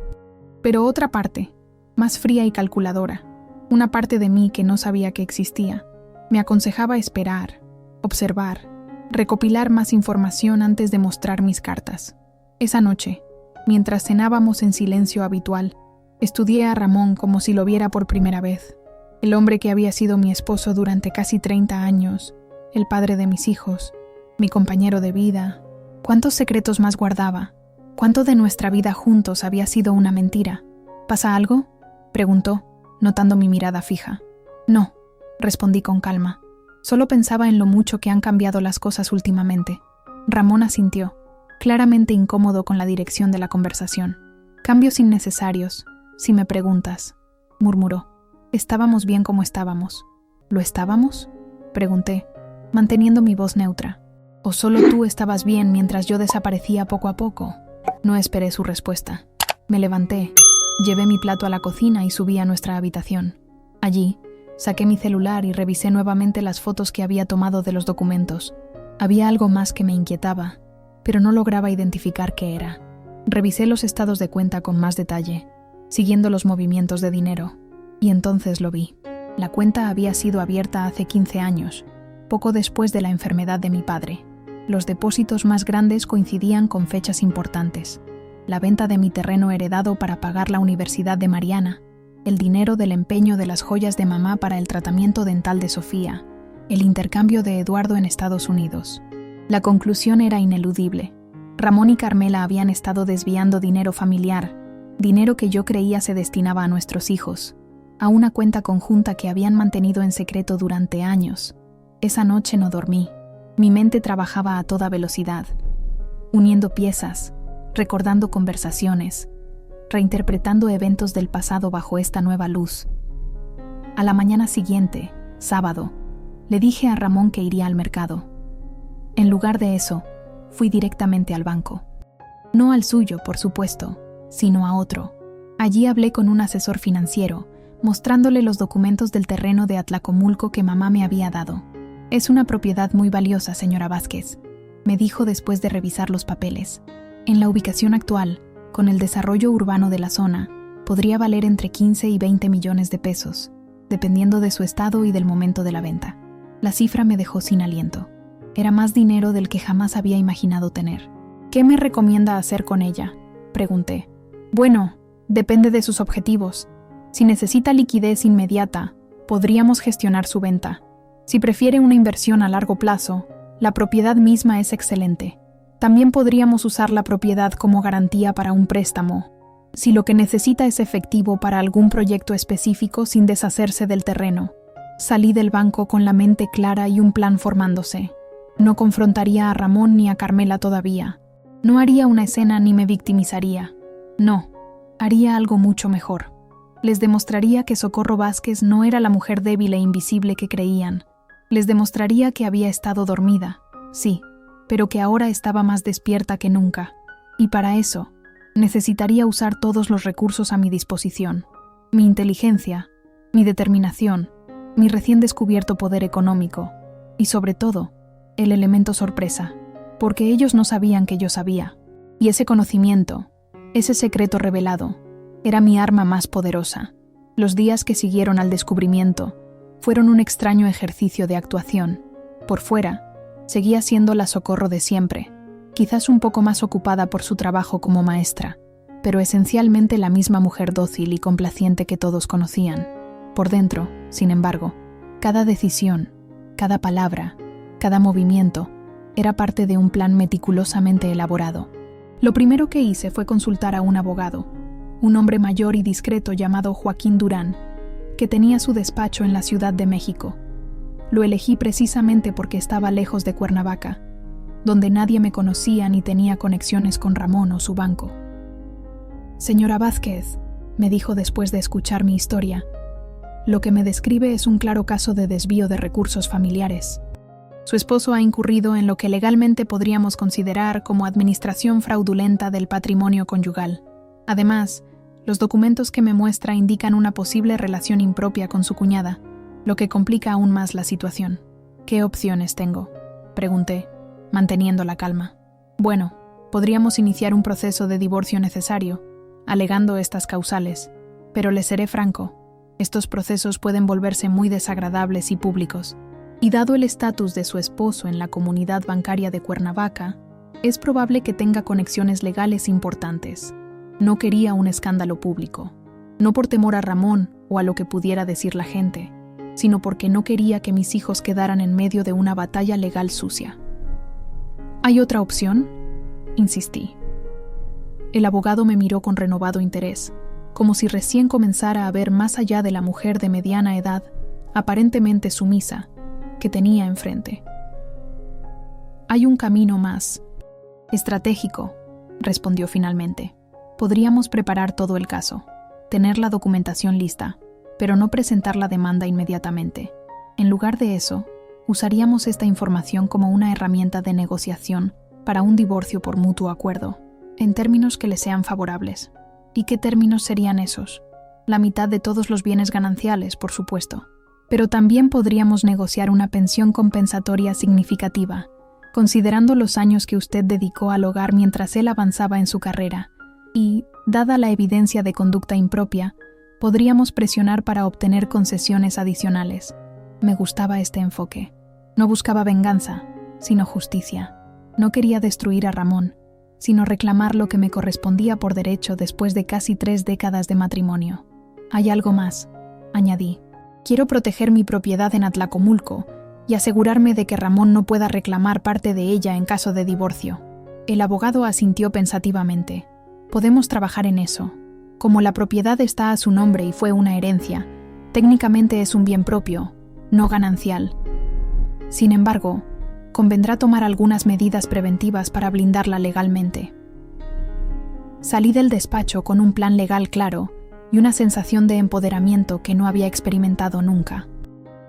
Pero otra parte, más fría y calculadora, una parte de mí que no sabía que existía, me aconsejaba esperar, observar recopilar más información antes de mostrar mis cartas. Esa noche, mientras cenábamos en silencio habitual, estudié a Ramón como si lo viera por primera vez. El hombre que había sido mi esposo durante casi 30 años, el padre de mis hijos, mi compañero de vida. ¿Cuántos secretos más guardaba? ¿Cuánto de nuestra vida juntos había sido una mentira? ¿Pasa algo?, preguntó, notando mi mirada fija. No, respondí con calma. Solo pensaba en lo mucho que han cambiado las cosas últimamente. Ramón asintió, claramente incómodo con la dirección de la conversación. Cambios innecesarios, si me preguntas, murmuró. Estábamos bien como estábamos. ¿Lo estábamos?, pregunté, manteniendo mi voz neutra. ¿O solo tú estabas bien mientras yo desaparecía poco a poco? No esperé su respuesta. Me levanté, llevé mi plato a la cocina y subí a nuestra habitación. Allí, saqué mi celular y revisé nuevamente las fotos que había tomado de los documentos. Había algo más que me inquietaba, pero no lograba identificar qué era. Revisé los estados de cuenta con más detalle, siguiendo los movimientos de dinero, y entonces lo vi. La cuenta había sido abierta hace 15 años, poco después de la enfermedad de mi padre. Los depósitos más grandes coincidían con fechas importantes: la venta de mi terreno heredado para pagar la universidad de Mariana, el dinero del empeño de las joyas de mamá para el tratamiento dental de Sofía, el intercambio de Eduardo en Estados Unidos. La conclusión era ineludible. Ramón y Carmela habían estado desviando dinero familiar, dinero que yo creía se destinaba a nuestros hijos, a una cuenta conjunta que habían mantenido en secreto durante años. Esa noche no dormí. Mi mente trabajaba a toda velocidad, uniendo piezas, recordando conversaciones, reinterpretando eventos del pasado bajo esta nueva luz. A la mañana siguiente, sábado, le dije a Ramón que iría al mercado. En lugar de eso, fui directamente al banco. No al suyo, por supuesto, sino a otro. Allí hablé con un asesor financiero, mostrándole los documentos del terreno de Atlacomulco que mamá me había dado. «Es una propiedad muy valiosa, señora Vázquez», me dijo después de revisar los papeles. «En la ubicación actual, con el desarrollo urbano de la zona, podría valer entre 15 y 20 millones de pesos, dependiendo de su estado y del momento de la venta». La cifra me dejó sin aliento. Era más dinero del que jamás había imaginado tener. «¿Qué me recomienda hacer con ella?», pregunté. «Bueno, depende de sus objetivos. Si necesita liquidez inmediata, podríamos gestionar su venta. Si prefiere una inversión a largo plazo, la propiedad misma es excelente. También podríamos usar la propiedad como garantía para un préstamo, si lo que necesita es efectivo para algún proyecto específico sin deshacerse del terreno». Salí del banco con la mente clara y un plan formándose. No confrontaría a Ramón ni a Carmela todavía. No haría una escena ni me victimizaría. No, haría algo mucho mejor. Les demostraría que Socorro Vázquez no era la mujer débil e invisible que creían. Les demostraría que había estado dormida, sí, pero que ahora estaba más despierta que nunca. Y para eso, necesitaría usar todos los recursos a mi disposición. Mi inteligencia, mi determinación, mi recién descubierto poder económico y, sobre todo, el elemento sorpresa, porque ellos no sabían que yo sabía. Y ese conocimiento, ese secreto revelado, era mi arma más poderosa. Los días que siguieron al descubrimiento fueron un extraño ejercicio de actuación. Por fuera, seguía siendo la Socorro de siempre, quizás un poco más ocupada por su trabajo como maestra, pero esencialmente la misma mujer dócil y complaciente que todos conocían. Por dentro, sin embargo, cada decisión, cada palabra, cada movimiento, era parte de un plan meticulosamente elaborado. Lo primero que hice fue consultar a un abogado, un hombre mayor y discreto llamado Joaquín Durán, que tenía su despacho en la Ciudad de México. Lo elegí precisamente porque estaba lejos de Cuernavaca, donde nadie me conocía ni tenía conexiones con Ramón o su banco. «Señora Vázquez», me dijo después de escuchar mi historia, «lo que me describe es un claro caso de desvío de recursos familiares. Su esposo ha incurrido en lo que legalmente podríamos considerar como administración fraudulenta del patrimonio conyugal. Además, los documentos que me muestra indican una posible relación impropia con su cuñada, lo que complica aún más la situación». «¿Qué opciones tengo?», pregunté, manteniendo la calma. «Bueno, podríamos iniciar un proceso de divorcio necesario, alegando estas causales, pero les seré franco, estos procesos pueden volverse muy desagradables y públicos. Y dado el estatus de su esposo en la comunidad bancaria de Cuernavaca, es probable que tenga conexiones legales importantes. No quería un escándalo público, no por temor a Ramón o a lo que pudiera decir la gente, sino porque no quería que mis hijos quedaran en medio de una batalla legal sucia. ¿Hay otra opción?, insistí. El abogado me miró con renovado interés, como si recién comenzara a ver más allá de la mujer de mediana edad, aparentemente sumisa, que tenía enfrente. Hay un camino más estratégico, respondió finalmente. Podríamos preparar todo el caso, tener la documentación lista, pero no presentar la demanda inmediatamente. En lugar de eso, usaríamos esta información como una herramienta de negociación para un divorcio por mutuo acuerdo, en términos que le sean favorables. ¿Y qué términos serían esos? La mitad de todos los bienes gananciales, por supuesto. Pero también podríamos negociar una pensión compensatoria significativa, considerando los años que usted dedicó al hogar mientras él avanzaba en su carrera, y, dada la evidencia de conducta impropia, podríamos presionar para obtener concesiones adicionales. Me gustaba este enfoque. No buscaba venganza, sino justicia. No quería destruir a Ramón, sino reclamar lo que me correspondía por derecho después de casi 3 décadas de matrimonio. Hay algo más, añadí. Quiero proteger mi propiedad en Atlacomulco y asegurarme de que Ramón no pueda reclamar parte de ella en caso de divorcio. El abogado asintió pensativamente. Podemos trabajar en eso. Como la propiedad está a su nombre y fue una herencia, técnicamente es un bien propio, no ganancial. Sin embargo, convendrá tomar algunas medidas preventivas para blindarla legalmente. Salí del despacho con un plan legal claro y una sensación de empoderamiento que no había experimentado nunca.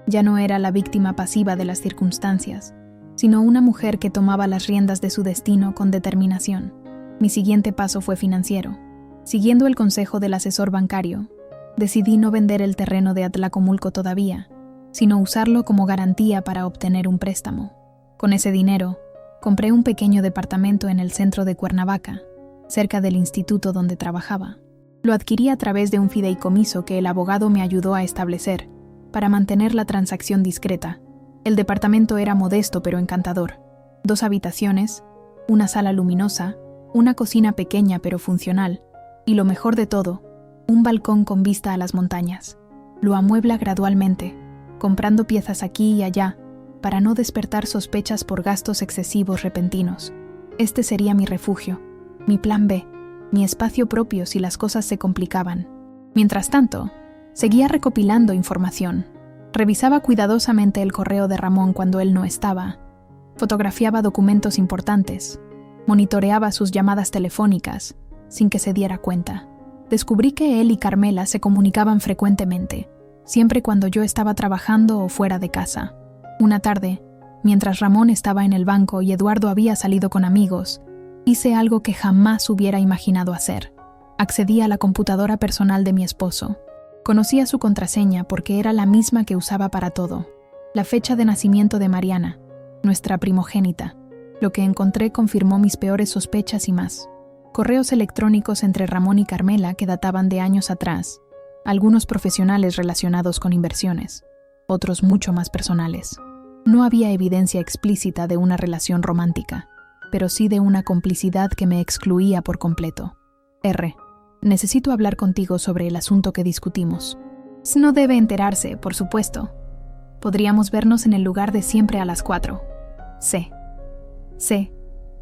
Ya no era la víctima pasiva de las circunstancias, sino una mujer que tomaba las riendas de su destino con determinación. Mi siguiente paso fue financiero. Siguiendo el consejo del asesor bancario, decidí no vender el terreno de Atlacomulco todavía, sino usarlo como garantía para obtener un préstamo. Con ese dinero, compré un pequeño departamento en el centro de Cuernavaca, cerca del instituto donde trabajaba. Lo adquirí a través de un fideicomiso que el abogado me ayudó a establecer, para mantener la transacción discreta. El departamento era modesto pero encantador. 2 habitaciones, una sala luminosa, una cocina pequeña pero funcional, y lo mejor de todo, un balcón con vista a las montañas. Lo amuebla gradualmente, comprando piezas aquí y allá, para no despertar sospechas por gastos excesivos repentinos. Este sería mi refugio, mi plan B, mi espacio propio si las cosas se complicaban. Mientras tanto, seguía recopilando información. Revisaba cuidadosamente el correo de Ramón cuando él no estaba. Fotografiaba documentos importantes. Monitoreaba sus llamadas telefónicas, sin que se diera cuenta. Descubrí que él y Carmela se comunicaban frecuentemente, siempre cuando yo estaba trabajando o fuera de casa. Una tarde, mientras Ramón estaba en el banco y Eduardo había salido con amigos, hice algo que jamás hubiera imaginado hacer. Accedí a la computadora personal de mi esposo. Conocía su contraseña porque era la misma que usaba para todo. La fecha de nacimiento de Mariana, nuestra primogénita. Lo que encontré confirmó mis peores sospechas y más. Correos electrónicos entre Ramón y Carmela que databan de años atrás. Algunos profesionales relacionados con inversiones, otros mucho más personales. No había evidencia explícita de una relación romántica, pero sí de una complicidad que me excluía por completo. R. Necesito hablar contigo sobre el asunto que discutimos. No debe enterarse, por supuesto. Podríamos vernos en el lugar de siempre a las 4. C.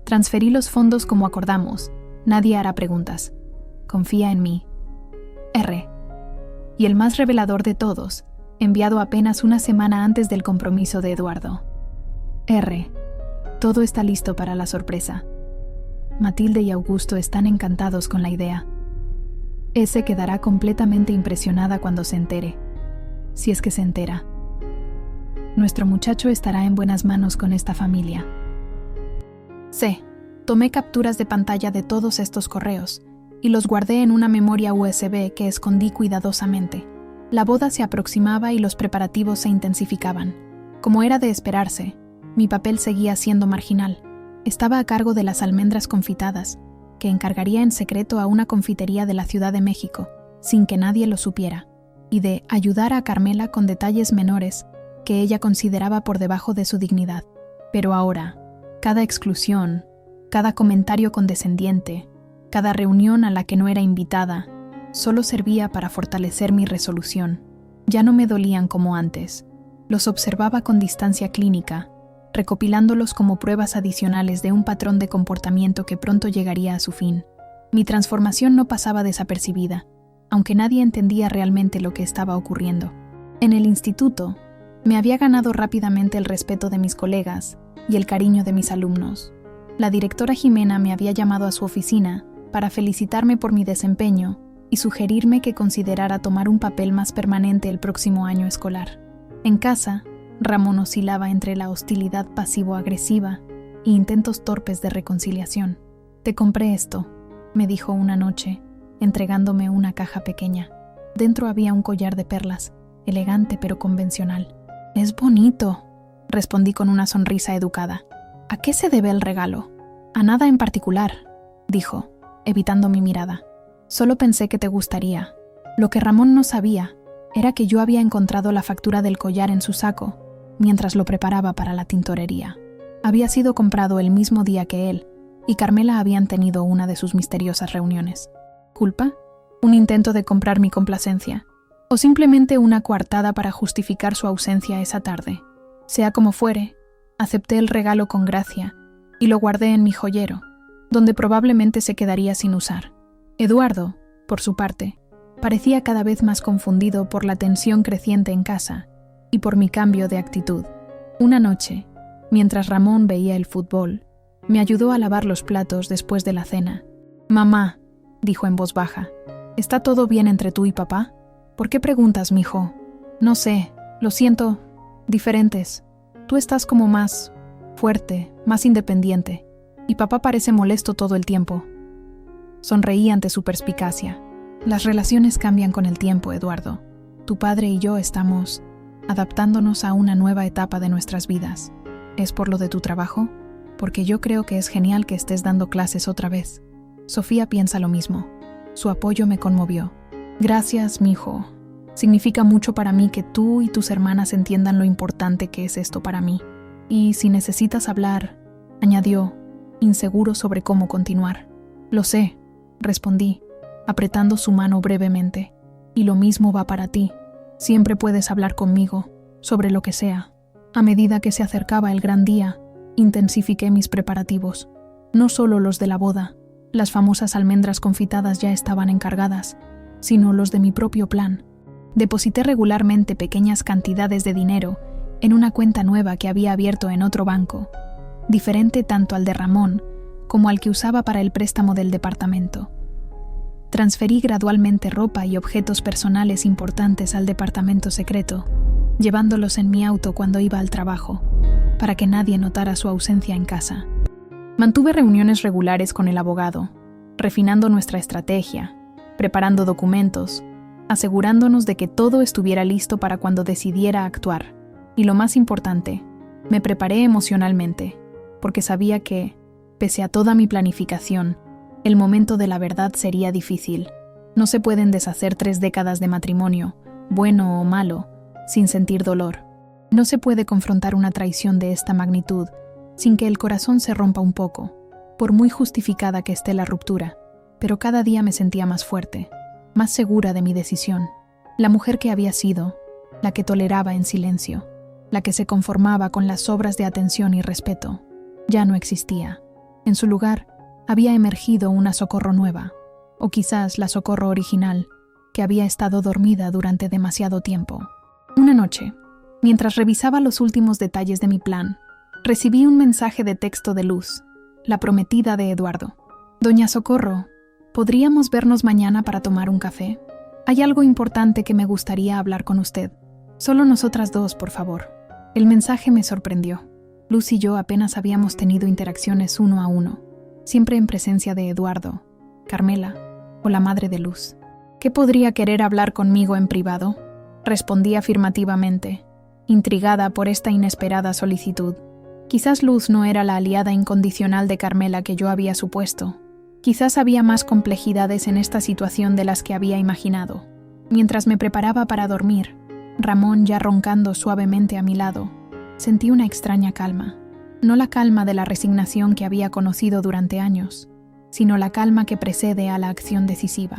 Transferí los fondos como acordamos. Nadie hará preguntas. Confía en mí. R. Y el más revelador de todos, enviado apenas una semana antes del compromiso de Eduardo. R. Todo está listo para la sorpresa. Matilde y Augusto están encantados con la idea. S quedará completamente impresionada cuando se entere, si es que se entera. Nuestro muchacho estará en buenas manos con esta familia. C. Tomé capturas de pantalla de todos estos correos y los guardé en una memoria USB que escondí cuidadosamente. La boda se aproximaba y los preparativos se intensificaban. Como era de esperarse, mi papel seguía siendo marginal. Estaba a cargo de las almendras confitadas, que encargaría en secreto a una confitería de la Ciudad de México, sin que nadie lo supiera, y de ayudar a Carmela con detalles menores que ella consideraba por debajo de su dignidad. Pero ahora, cada exclusión, cada comentario condescendiente, cada reunión a la que no era invitada, solo servía para fortalecer mi resolución. Ya no me dolían como antes. Los observaba con distancia clínica, recopilándolos como pruebas adicionales de un patrón de comportamiento que pronto llegaría a su fin. Mi transformación no pasaba desapercibida, aunque nadie entendía realmente lo que estaba ocurriendo. En el instituto, me había ganado rápidamente el respeto de mis colegas y el cariño de mis alumnos. La directora Jimena me había llamado a su oficina para felicitarme por mi desempeño y sugerirme que considerara tomar un papel más permanente el próximo año escolar. En casa, Ramón oscilaba entre la hostilidad pasivo-agresiva e intentos torpes de reconciliación. «Te compré esto», me dijo una noche, entregándome una caja pequeña. Dentro había un collar de perlas, elegante pero convencional. «Es bonito», respondí con una sonrisa educada. «¿A qué se debe el regalo?» «A nada en particular», dijo, evitando mi mirada. «Solo pensé que te gustaría». Lo que Ramón no sabía era que yo había encontrado la factura del collar en su saco mientras lo preparaba para la tintorería. Había sido comprado el mismo día que él, y Carmela habían tenido una de sus misteriosas reuniones. ¿Culpa? ¿Un intento de comprar mi complacencia? ¿O simplemente una coartada para justificar su ausencia esa tarde? Sea como fuere, acepté el regalo con gracia y lo guardé en mi joyero, donde probablemente se quedaría sin usar. Eduardo, por su parte, parecía cada vez más confundido por la tensión creciente en casa y por mi cambio de actitud. Una noche, mientras Ramón veía el fútbol, me ayudó a lavar los platos después de la cena. «Mamá», dijo en voz baja, «¿está todo bien entre tú y papá?» «¿Por qué preguntas, mijo?» «No sé, lo siento, diferentes. Tú estás como más fuerte, más independiente, y papá parece molesto todo el tiempo». Sonreí ante su perspicacia. «Las relaciones cambian con el tiempo, Eduardo. Tu padre y yo estamos adaptándonos a una nueva etapa de nuestras vidas. ¿Es por lo de tu trabajo? Porque yo creo que es genial que estés dando clases otra vez. Sofía piensa lo mismo». Su apoyo me conmovió. «Gracias, mijo. Significa mucho para mí que tú y tus hermanas entiendan lo importante que es esto para mí. Y si necesitas hablar», añadió, inseguro sobre cómo continuar. «Lo sé», respondí, apretando su mano brevemente. «Y lo mismo va para ti. Siempre puedes hablar conmigo, sobre lo que sea». A medida que se acercaba el gran día, intensifiqué mis preparativos. No solo los de la boda, las famosas almendras confitadas ya estaban encargadas, sino los de mi propio plan. Deposité regularmente pequeñas cantidades de dinero en una cuenta nueva que había abierto en otro banco, diferente tanto al de Ramón como al que usaba para el préstamo del departamento. Transferí gradualmente ropa y objetos personales importantes al departamento secreto, llevándolos en mi auto cuando iba al trabajo, para que nadie notara su ausencia en casa. Mantuve reuniones regulares con el abogado, refinando nuestra estrategia, preparando documentos, asegurándonos de que todo estuviera listo para cuando decidiera actuar. Y lo más importante, me preparé emocionalmente, porque sabía que, pese a toda mi planificación, el momento de la verdad sería difícil. No se pueden deshacer 3 décadas de matrimonio, bueno o malo, sin sentir dolor. No se puede confrontar una traición de esta magnitud sin que el corazón se rompa un poco, por muy justificada que esté la ruptura. Pero cada día me sentía más fuerte, más segura de mi decisión. La mujer que había sido, la que toleraba en silencio, la que se conformaba con las sobras de atención y respeto, ya no existía. En su lugar, había emergido una Socorro nueva, o quizás la Socorro original, que había estado dormida durante demasiado tiempo. Una noche, mientras revisaba los últimos detalles de mi plan, recibí un mensaje de texto de Luz, la prometida de Eduardo. «Doña Socorro, ¿podríamos vernos mañana para tomar un café? Hay algo importante que me gustaría hablar con usted. Solo nosotras dos, por favor». El mensaje me sorprendió. Luz y yo apenas habíamos tenido interacciones uno a uno, siempre en presencia de Eduardo, Carmela o la madre de Luz. «¿Qué podría querer hablar conmigo en privado?», respondí afirmativamente, intrigada por esta inesperada solicitud. Quizás Luz no era la aliada incondicional de Carmela que yo había supuesto. Quizás había más complejidades en esta situación de las que había imaginado. Mientras me preparaba para dormir, Ramón ya roncando suavemente a mi lado, sentí una extraña calma. No la calma de la resignación que había conocido durante años, sino la calma que precede a la acción decisiva.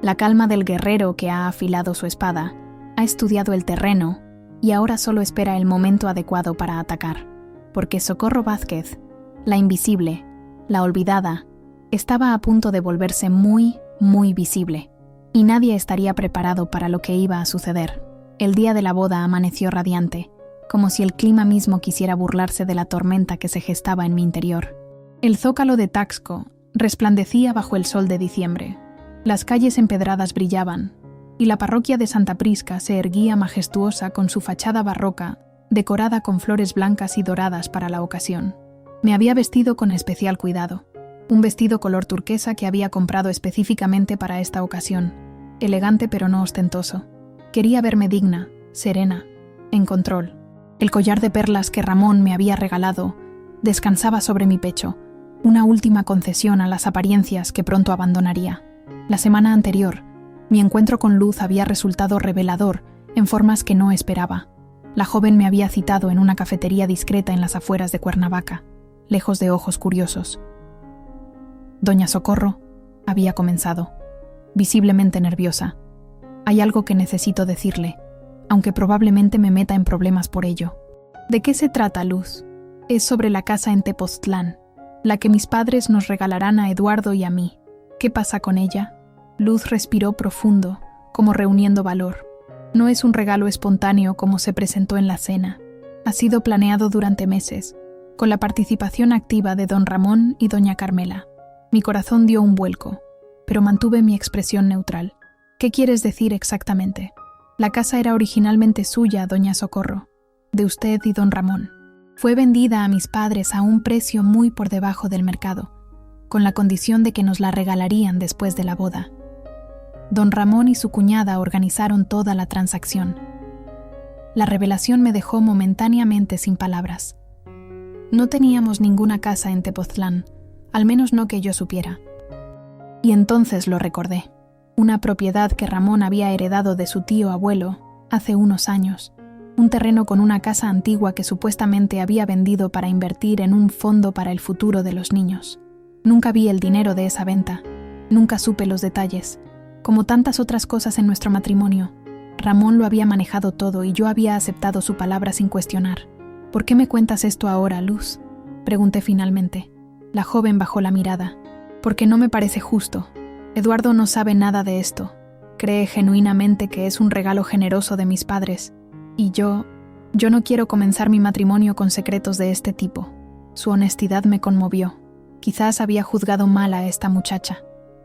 La calma del guerrero que ha afilado su espada, ha estudiado el terreno y ahora solo espera el momento adecuado para atacar. Porque Socorro Vázquez, la invisible, la olvidada, estaba a punto de volverse muy, muy visible. Y nadie estaría preparado para lo que iba a suceder. El día de la boda amaneció radiante, como si el clima mismo quisiera burlarse de la tormenta que se gestaba en mi interior. El zócalo de Taxco resplandecía bajo el sol de diciembre. Las calles empedradas brillaban, y la parroquia de Santa Prisca se erguía majestuosa con su fachada barroca, decorada con flores blancas y doradas para la ocasión. Me había vestido con especial cuidado. Un vestido color turquesa que había comprado específicamente para esta ocasión, elegante pero no ostentoso. Quería verme digna, serena, en control. El collar de perlas que Ramón me había regalado descansaba sobre mi pecho, una última concesión a las apariencias que pronto abandonaría. La semana anterior, mi encuentro con Luz había resultado revelador en formas que no esperaba. La joven me había citado en una cafetería discreta en las afueras de Cuernavaca, lejos de ojos curiosos. Doña Socorro había comenzado, visiblemente nerviosa. Hay algo que necesito decirle, aunque probablemente me meta en problemas por ello. ¿De qué se trata, Luz? Es sobre la casa en Tepoztlán, la que mis padres nos regalarán a Eduardo y a mí. ¿Qué pasa con ella? Luz respiró profundo, como reuniendo valor. No es un regalo espontáneo como se presentó en la cena. Ha sido planeado durante meses, con la participación activa de don Ramón y doña Carmela. Mi corazón dio un vuelco, pero mantuve mi expresión neutral. ¿Qué quieres decir exactamente? La casa era originalmente suya, doña Socorro, de usted y don Ramón. Fue vendida a mis padres a un precio muy por debajo del mercado, con la condición de que nos la regalarían después de la boda. Don Ramón y su cuñada organizaron toda la transacción. La revelación me dejó momentáneamente sin palabras. No teníamos ninguna casa en Tepoztlán, al menos no que yo supiera. Y entonces lo recordé. Una propiedad que Ramón había heredado de su tío abuelo hace unos años. Un terreno con una casa antigua que supuestamente había vendido para invertir en un fondo para el futuro de los niños. Nunca vi el dinero de esa venta. Nunca supe los detalles. Como tantas otras cosas en nuestro matrimonio, Ramón lo había manejado todo y yo había aceptado su palabra sin cuestionar. ¿Por qué me cuentas esto ahora, Luz?, pregunté finalmente. La joven bajó la mirada. Porque no me parece justo. Eduardo no sabe nada de esto. Cree genuinamente que es un regalo generoso de mis padres. Y yo no quiero comenzar mi matrimonio con secretos de este tipo. Su honestidad me conmovió. Quizás había juzgado mal a esta muchacha.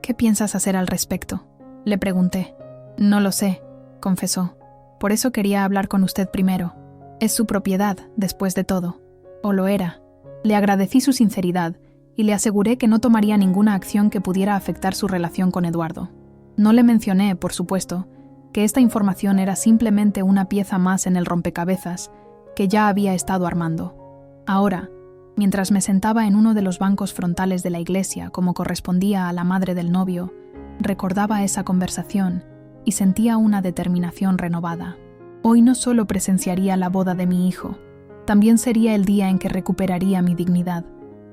¿Qué piensas hacer al respecto?, le pregunté. No lo sé, confesó. Por eso quería hablar con usted primero. Es su propiedad, después de todo. O lo era. Le agradecí su sinceridad y le aseguré que no tomaría ninguna acción que pudiera afectar su relación con Eduardo. No le mencioné, por supuesto, que esta información era simplemente una pieza más en el rompecabezas que ya había estado armando. Ahora, mientras me sentaba en uno de los bancos frontales de la iglesia como correspondía a la madre del novio, recordaba esa conversación y sentía una determinación renovada. Hoy no solo presenciaría la boda de mi hijo, también sería el día en que recuperaría mi dignidad.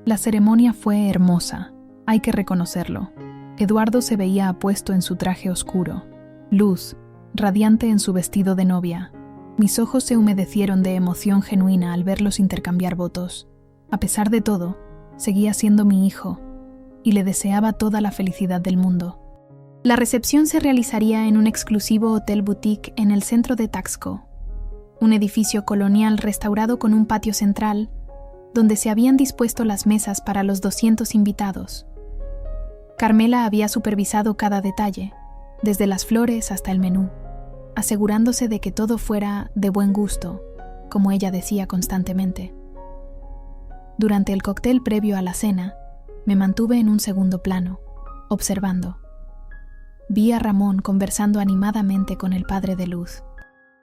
La ceremonia fue hermosa, hay que reconocerlo. Eduardo se veía apuesto en su traje oscuro. Luz, radiante en su vestido de novia. Mis ojos se humedecieron de emoción genuina al verlos intercambiar votos. A pesar de todo, seguía siendo mi hijo, y le deseaba toda la felicidad del mundo. La recepción se realizaría en un exclusivo hotel boutique en el centro de Taxco, un edificio colonial restaurado con un patio central, donde se habían dispuesto las mesas para los 200 invitados. Carmela había supervisado cada detalle, desde las flores hasta el menú, asegurándose de que todo fuera de buen gusto, como ella decía constantemente. Durante el cóctel previo a la cena, me mantuve en un segundo plano, observando. Vi a Ramón conversando animadamente con el padre de Luz.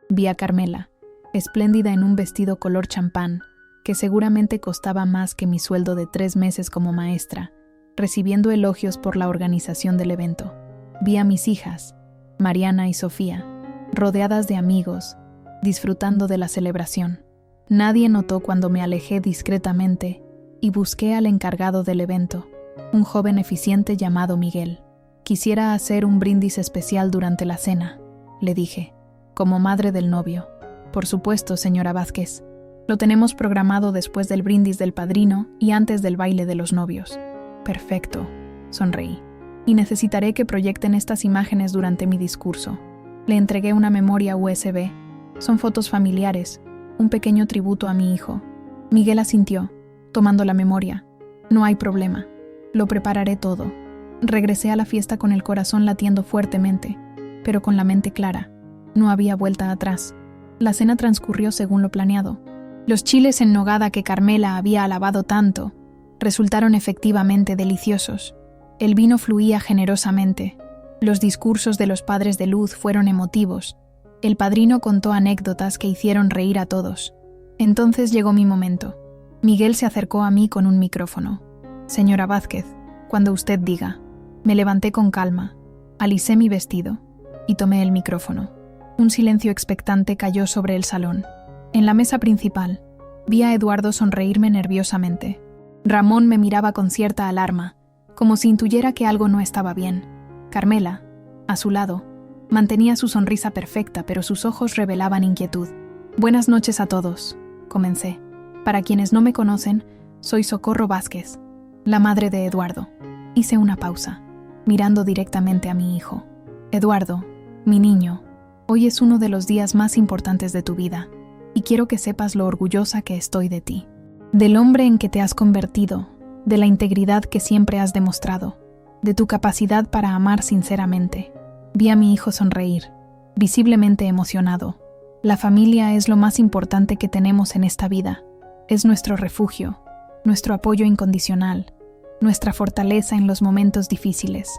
Vi a Carmela, espléndida en un vestido color champán, que seguramente costaba más que mi sueldo de 3 meses como maestra, recibiendo elogios por la organización del evento. Vi a mis hijas, Mariana y Sofía, rodeadas de amigos, disfrutando de la celebración. Nadie notó cuando me alejé discretamente y busqué al encargado del evento, un joven eficiente llamado Miguel. Quisiera hacer un brindis especial durante la cena, le dije, como madre del novio. Por supuesto, señora Vázquez. Lo tenemos programado después del brindis del padrino y antes del baile de los novios. Perfecto, sonreí. Y necesitaré que proyecten estas imágenes durante mi discurso. Le entregué una memoria USB. Son fotos familiares, un pequeño tributo a mi hijo. Miguel asintió, tomando la memoria. No hay problema. Lo prepararé todo. Regresé a la fiesta con el corazón latiendo fuertemente, pero con la mente clara. No había vuelta atrás. La cena transcurrió según lo planeado. Los chiles en nogada que Carmela había alabado tanto resultaron efectivamente deliciosos. El vino fluía generosamente. Los discursos de los padres de luz fueron emotivos. El padrino contó anécdotas que hicieron reír a todos. Entonces llegó mi momento. Miguel se acercó a mí con un micrófono. Señora Vázquez, cuando usted diga. Me levanté con calma, alisé mi vestido y tomé el micrófono. Un silencio expectante cayó sobre el salón. En la mesa principal, vi a Eduardo sonreírme nerviosamente. Ramón me miraba con cierta alarma, como si intuyera que algo no estaba bien. Carmela, a su lado, mantenía su sonrisa perfecta, pero sus ojos revelaban inquietud. Buenas noches a todos, comencé. Para quienes no me conocen, soy Socorro Vázquez, la madre de Eduardo. Hice una pausa, mirando directamente a mi hijo. Eduardo, mi niño, hoy es uno de los días más importantes de tu vida, y quiero que sepas lo orgullosa que estoy de ti, del hombre en que te has convertido, de la integridad que siempre has demostrado, de tu capacidad para amar sinceramente. Vi a mi hijo sonreír, visiblemente emocionado. La familia es lo más importante que tenemos en esta vida. Es nuestro refugio, nuestro apoyo incondicional, nuestra fortaleza en los momentos difíciles.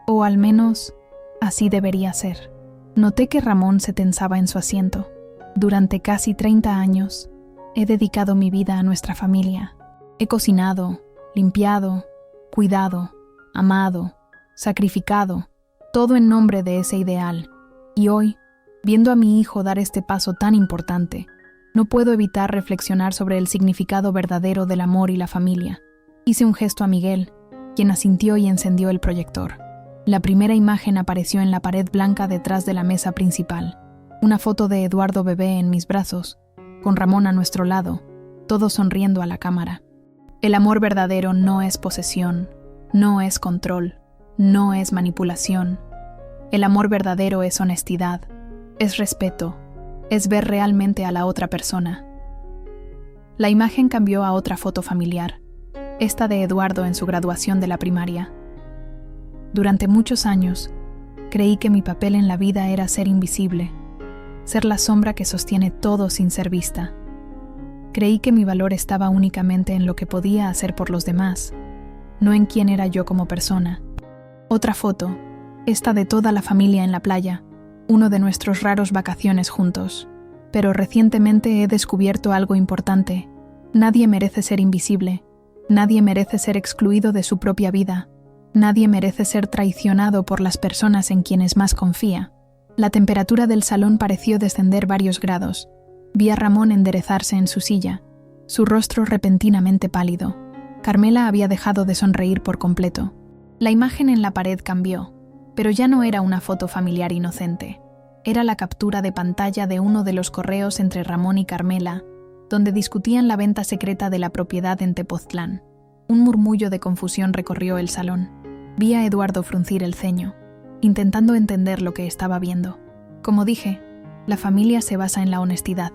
O al menos, así debería ser. Noté que Ramón se tensaba en su asiento. Durante casi 30 años, he dedicado mi vida a nuestra familia. He cocinado, limpiado, cuidado, amado, sacrificado, todo en nombre de ese ideal. Y hoy, viendo a mi hijo dar este paso tan importante, no puedo evitar reflexionar sobre el significado verdadero del amor y la familia. Hice un gesto a Miguel, quien asintió y encendió el proyector. La primera imagen apareció en la pared blanca detrás de la mesa principal. Una foto de Eduardo bebé en mis brazos, con Ramón a nuestro lado, todos sonriendo a la cámara. El amor verdadero no es posesión, no es control, no es manipulación. El amor verdadero es honestidad, es respeto, es ver realmente a la otra persona. La imagen cambió a otra foto familiar, esta de Eduardo en su graduación de la primaria. Durante muchos años, creí que mi papel en la vida era ser invisible, ser la sombra que sostiene todo sin ser vista. Creí que mi valor estaba únicamente en lo que podía hacer por los demás, no en quién era yo como persona. Otra foto, esta de toda la familia en la playa, uno de nuestros raros vacaciones juntos. Pero recientemente he descubierto algo importante. Nadie merece ser invisible, nadie merece ser excluido de su propia vida, nadie merece ser traicionado por las personas en quienes más confía. La temperatura del salón pareció descender varios grados. Vi a Ramón enderezarse en su silla, su rostro repentinamente pálido. Carmela había dejado de sonreír por completo. La imagen en la pared cambió, pero ya no era una foto familiar inocente. Era la captura de pantalla de uno de los correos entre Ramón y Carmela, donde discutían la venta secreta de la propiedad en Tepoztlán. Un murmullo de confusión recorrió el salón. Vi a Eduardo fruncir el ceño, intentando entender lo que estaba viendo. Como dije, la familia se basa en la honestidad.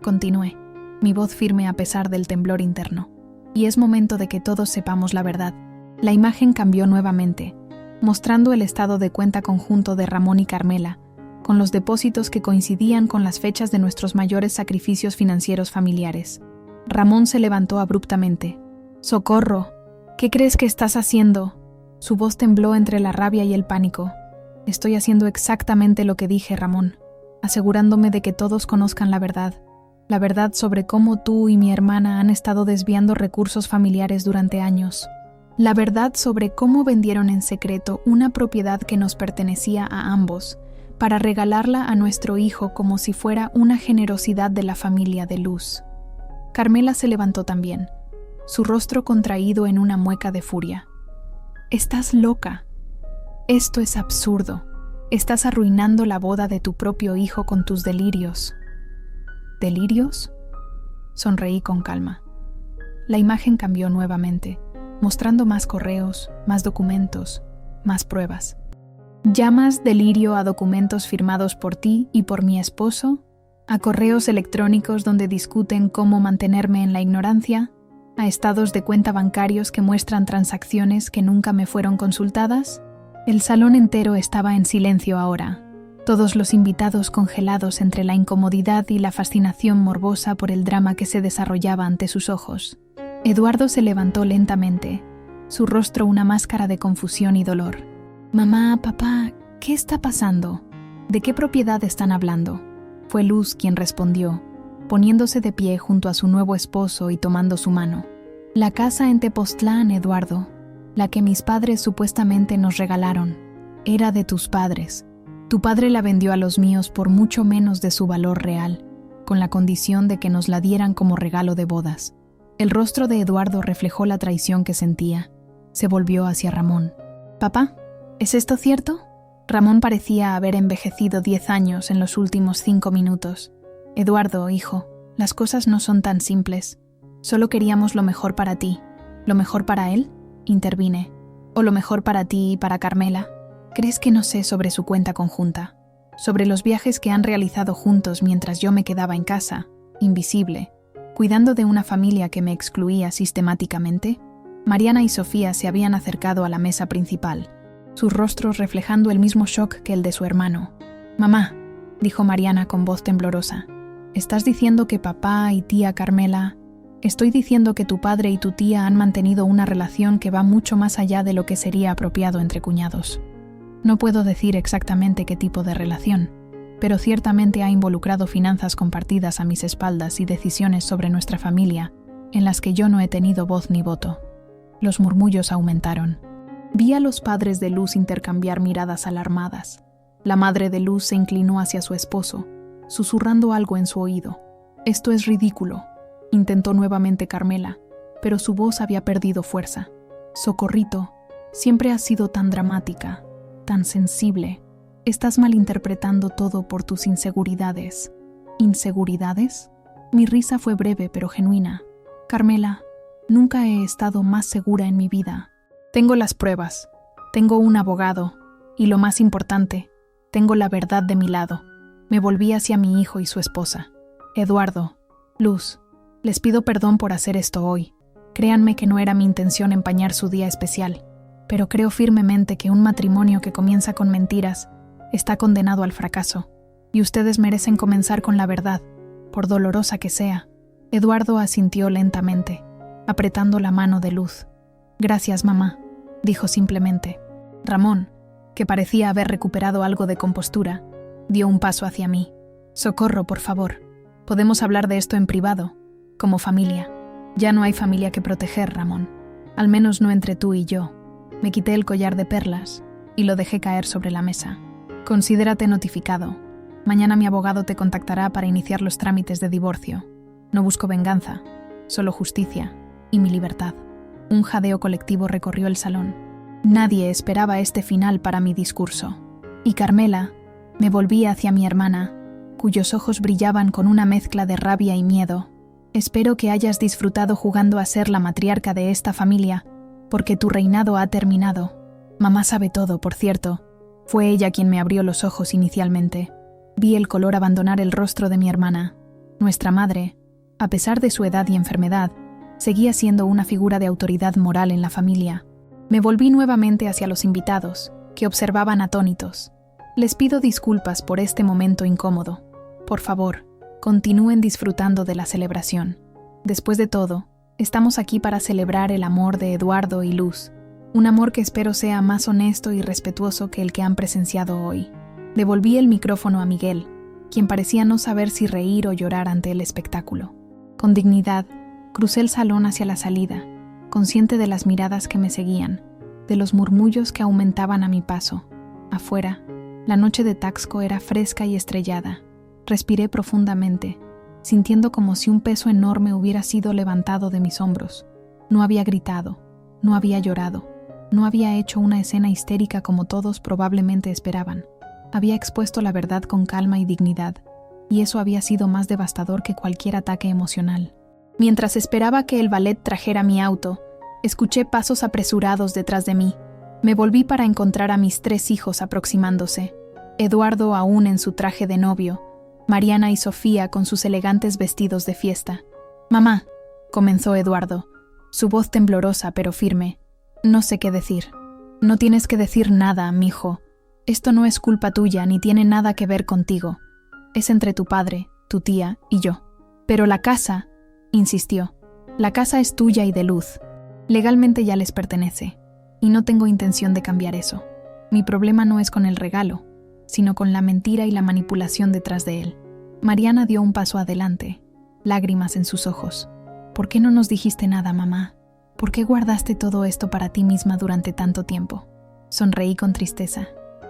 Continué, mi voz firme a pesar del temblor interno. Y es momento de que todos sepamos la verdad. La imagen cambió nuevamente, mostrando el estado de cuenta conjunto de Ramón y Carmela, con los depósitos que coincidían con las fechas de nuestros mayores sacrificios financieros familiares. Ramón se levantó abruptamente. «¡Socorro! ¿Qué crees que estás haciendo?» Su voz tembló entre la rabia y el pánico. «Estoy haciendo exactamente lo que dije, Ramón, asegurándome de que todos conozcan la verdad sobre cómo tú y mi hermana han estado desviando recursos familiares durante años. La verdad sobre cómo vendieron en secreto una propiedad que nos pertenecía a ambos, para regalarla a nuestro hijo como si fuera una generosidad de la familia de Luz. Carmela se levantó también, su rostro contraído en una mueca de furia. «Estás loca. Esto es absurdo. Estás arruinando la boda de tu propio hijo con tus delirios». ¿Delirios? Sonreí con calma. La imagen cambió nuevamente, mostrando más correos, más documentos, más pruebas. ¿Llamas delirio a documentos firmados por ti y por mi esposo? ¿A correos electrónicos donde discuten cómo mantenerme en la ignorancia? ¿A estados de cuenta bancarios que muestran transacciones que nunca me fueron consultadas? El salón entero estaba en silencio ahora, todos los invitados congelados entre la incomodidad y la fascinación morbosa por el drama que se desarrollaba ante sus ojos. Eduardo se levantó lentamente, su rostro una máscara de confusión y dolor. «Mamá, papá, ¿qué está pasando? ¿De qué propiedad están hablando?». Fue Luz quien respondió, poniéndose de pie junto a su nuevo esposo y tomando su mano. «La casa en Tepoztlán, Eduardo, la que mis padres supuestamente nos regalaron, era de tus padres. Tu padre la vendió a los míos por mucho menos de su valor real, con la condición de que nos la dieran como regalo de bodas». El rostro de Eduardo reflejó la traición que sentía. Se volvió hacia Ramón. «Papá, ¿es esto cierto?». Ramón parecía haber envejecido 10 años en los últimos 5 minutos. «Eduardo, hijo, las cosas no son tan simples. Solo queríamos lo mejor para ti». «¿Lo mejor para él?», intervine. «¿O lo mejor para ti y para Carmela? ¿Crees que no sé sobre su cuenta conjunta? Sobre los viajes que han realizado juntos mientras yo me quedaba en casa, invisible, cuidando de una familia que me excluía sistemáticamente?» Mariana y Sofía se habían acercado a la mesa principal, sus rostros reflejando el mismo shock que el de su hermano. «Mamá», dijo Mariana con voz temblorosa, «¿estás diciendo que papá y tía Carmela...?» «Estoy diciendo que tu padre y tu tía han mantenido una relación que va mucho más allá de lo que sería apropiado entre cuñados. No puedo decir exactamente qué tipo de relación, pero ciertamente ha involucrado finanzas compartidas a mis espaldas y decisiones sobre nuestra familia en las que yo no he tenido voz ni voto». Los murmullos aumentaron. Vi a los padres de Luz intercambiar miradas alarmadas. La madre de Luz se inclinó hacia su esposo, susurrando algo en su oído. «Esto es ridículo», intentó nuevamente Carmela, pero su voz había perdido fuerza. «Socorrito, siempre has sido tan dramática, tan sensible. Estás malinterpretando todo por tus inseguridades». «¿Inseguridades?». Mi risa fue breve pero genuina. «Carmela, nunca he estado más segura en mi vida. Tengo las pruebas, tengo un abogado, y lo más importante, tengo la verdad de mi lado». Me volví hacia mi hijo y su esposa. «Eduardo, Luz, les pido perdón por hacer esto hoy. Créanme que no era mi intención empañar su día especial, pero creo firmemente que un matrimonio que comienza con mentiras está condenado al fracaso, y ustedes merecen comenzar con la verdad, por dolorosa que sea». Eduardo asintió lentamente, apretando la mano de Luz. «Gracias, mamá», dijo simplemente. Ramón, que parecía haber recuperado algo de compostura, dio un paso hacia mí. «Socorro, por favor. Podemos hablar de esto en privado, como familia». «Ya no hay familia que proteger, Ramón. Al menos no entre tú y yo». Me quité el collar de perlas y lo dejé caer sobre la mesa. «Considérate notificado. Mañana mi abogado te contactará para iniciar los trámites de divorcio. No busco venganza, solo justicia y mi libertad». Un jadeo colectivo recorrió el salón. Nadie esperaba este final para mi discurso. Y Carmela, me volví hacia mi hermana, cuyos ojos brillaban con una mezcla de rabia y miedo. «Espero que hayas disfrutado jugando a ser la matriarca de esta familia, porque tu reinado ha terminado. Mamá sabe todo, por cierto. Fue ella quien me abrió los ojos inicialmente». Vi el color abandonar el rostro de mi hermana. Nuestra madre, a pesar de su edad y enfermedad, seguía siendo una figura de autoridad moral en la familia. Me volví nuevamente hacia los invitados, que observaban atónitos. «Les pido disculpas por este momento incómodo. Por favor, continúen disfrutando de la celebración. Después de todo, estamos aquí para celebrar el amor de Eduardo y Luz, un amor que espero sea más honesto y respetuoso que el que han presenciado hoy». Devolví el micrófono a Miguel, quien parecía no saber si reír o llorar ante el espectáculo. Con dignidad, crucé el salón hacia la salida, consciente de las miradas que me seguían, de los murmullos que aumentaban a mi paso. Afuera, La noche de Taxco era fresca y estrellada. Respiré profundamente, sintiendo como si un peso enorme hubiera sido levantado de mis hombros. No había gritado, no había llorado, no había hecho una escena histérica como todos probablemente esperaban. Había expuesto la verdad con calma y dignidad, y eso había sido más devastador que cualquier ataque emocional. Mientras esperaba que el valet trajera mi auto, escuché pasos apresurados detrás de mí. Me volví para encontrar a mis 3 hijos aproximándose. Eduardo aún en su traje de novio, Mariana y Sofía con sus elegantes vestidos de fiesta. «Mamá», comenzó Eduardo, su voz temblorosa pero firme. «No sé qué decir». «No tienes que decir nada, mijo. Esto no es culpa tuya ni tiene nada que ver contigo. Es entre tu padre, tu tía y yo». «Pero la casa», insistió, «la casa es tuya y de Luz. Legalmente ya les pertenece, y no tengo intención de cambiar eso. Mi problema no es con el regalo, sino con la mentira y la manipulación detrás de él». Mariana dio un paso adelante, lágrimas en sus ojos. «¿Por qué no nos dijiste nada, mamá? ¿Por qué guardaste todo esto para ti misma durante tanto tiempo?» Sonreí con tristeza.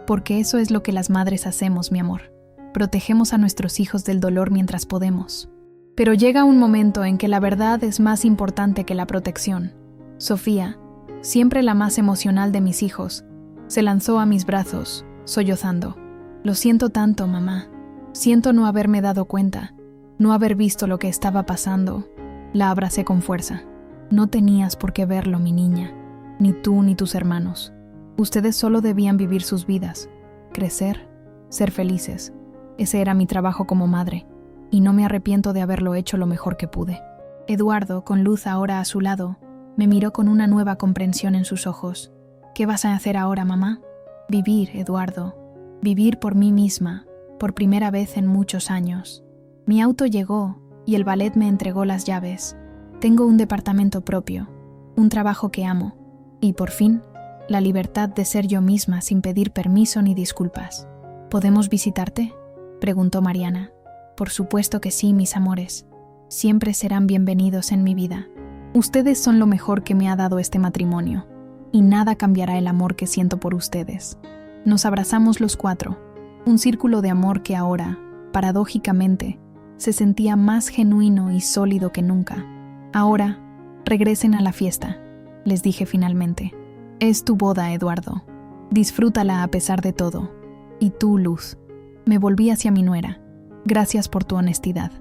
«Porque eso es lo que las madres hacemos, mi amor. Protegemos a nuestros hijos del dolor mientras podemos. Pero llega un momento en que la verdad es más importante que la protección». Sofía, siempre la más emocional de mis hijos, se lanzó a mis brazos, sollozando. «Lo siento tanto, mamá. Siento no haberme dado cuenta, no haber visto lo que estaba pasando». La abracé con fuerza. «No tenías por qué verlo, mi niña. Ni tú ni tus hermanos. Ustedes solo debían vivir sus vidas, crecer, ser felices. Ese era mi trabajo como madre, y no me arrepiento de haberlo hecho lo mejor que pude». Eduardo, con Luz ahora a su lado, me miró con una nueva comprensión en sus ojos. «¿Qué vas a hacer ahora, mamá?» «Vivir, Eduardo. Vivir por mí misma, por primera vez en muchos años». Mi auto llegó y el valet me entregó las llaves. Tengo un departamento propio, un trabajo que amo, y por fin, la libertad de ser yo misma sin pedir permiso ni disculpas. «¿Podemos visitarte?», preguntó Mariana. «Por supuesto que sí, mis amores. Siempre serán bienvenidos en mi vida. Ustedes son lo mejor que me ha dado este matrimonio, y nada cambiará el amor que siento por ustedes». Nos abrazamos los 4, un círculo de amor que ahora, paradójicamente, se sentía más genuino y sólido que nunca. «Ahora, regresen a la fiesta», les dije finalmente. «Es tu boda, Eduardo. Disfrútala a pesar de todo. Y tú, Luz». Me volví hacia mi nuera. «Gracias por tu honestidad.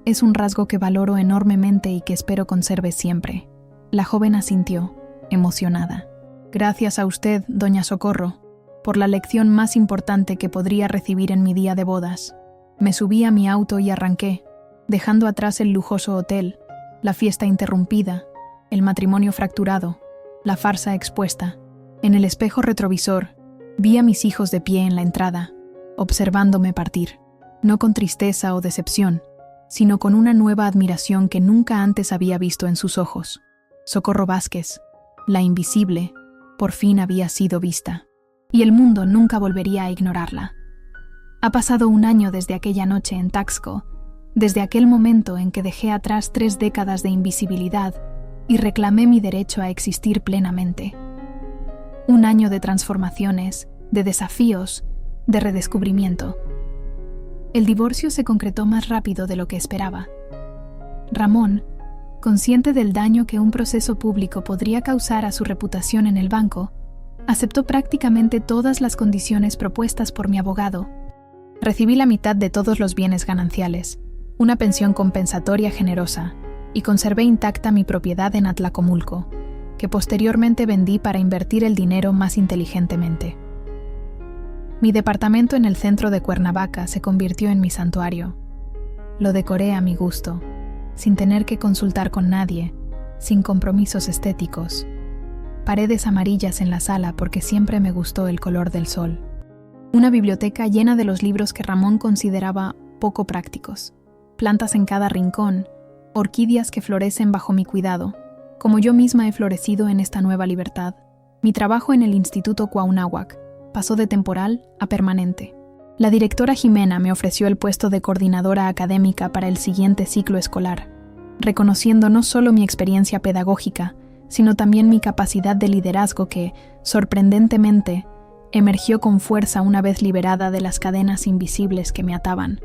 Es un rasgo que valoro enormemente y que espero conserves siempre». La joven asintió, emocionada. «Gracias a usted, doña Socorro, por la lección más importante que podría recibir en mi día de bodas». Me subí a mi auto y arranqué, dejando atrás el lujoso hotel, la fiesta interrumpida, el matrimonio fracturado, la farsa expuesta. En el espejo retrovisor, vi a mis hijos de pie en la entrada, observándome partir, no con tristeza o decepción, sino con una nueva admiración que nunca antes había visto en sus ojos. Socorro Vázquez, la invisible, por fin había sido vista, y el mundo nunca volvería a ignorarla. Ha pasado un año desde aquella noche en Taxco, desde aquel momento en que dejé atrás 3 décadas de invisibilidad y reclamé mi derecho a existir plenamente. Un año de transformaciones, de desafíos, de redescubrimiento. El divorcio se concretó más rápido de lo que esperaba. Ramón, consciente del daño que un proceso público podría causar a su reputación en el banco, aceptó prácticamente todas las condiciones propuestas por mi abogado. Recibí la mitad de todos los bienes gananciales, una pensión compensatoria generosa, y conservé intacta mi propiedad en Atlacomulco, que posteriormente vendí para invertir el dinero más inteligentemente. Mi departamento en el centro de Cuernavaca se convirtió en mi santuario. Lo decoré a mi gusto, sin tener que consultar con nadie, sin compromisos estéticos. Paredes amarillas en la sala porque siempre me gustó el color del sol. Una biblioteca llena de los libros que Ramón consideraba poco prácticos. Plantas en cada rincón, orquídeas que florecen bajo mi cuidado, como yo misma he florecido en esta nueva libertad. Mi trabajo en el Instituto Cuauhnáhuac pasó de temporal a permanente. La directora Jimena me ofreció el puesto de coordinadora académica para el siguiente ciclo escolar, reconociendo no solo mi experiencia pedagógica, sino también mi capacidad de liderazgo que, sorprendentemente, emergió con fuerza una vez liberada de las cadenas invisibles que me ataban.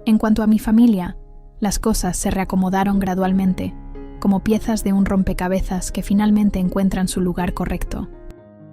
En cuanto a mi familia, las cosas se reacomodaron gradualmente, como piezas de un rompecabezas que finalmente encuentran su lugar correcto.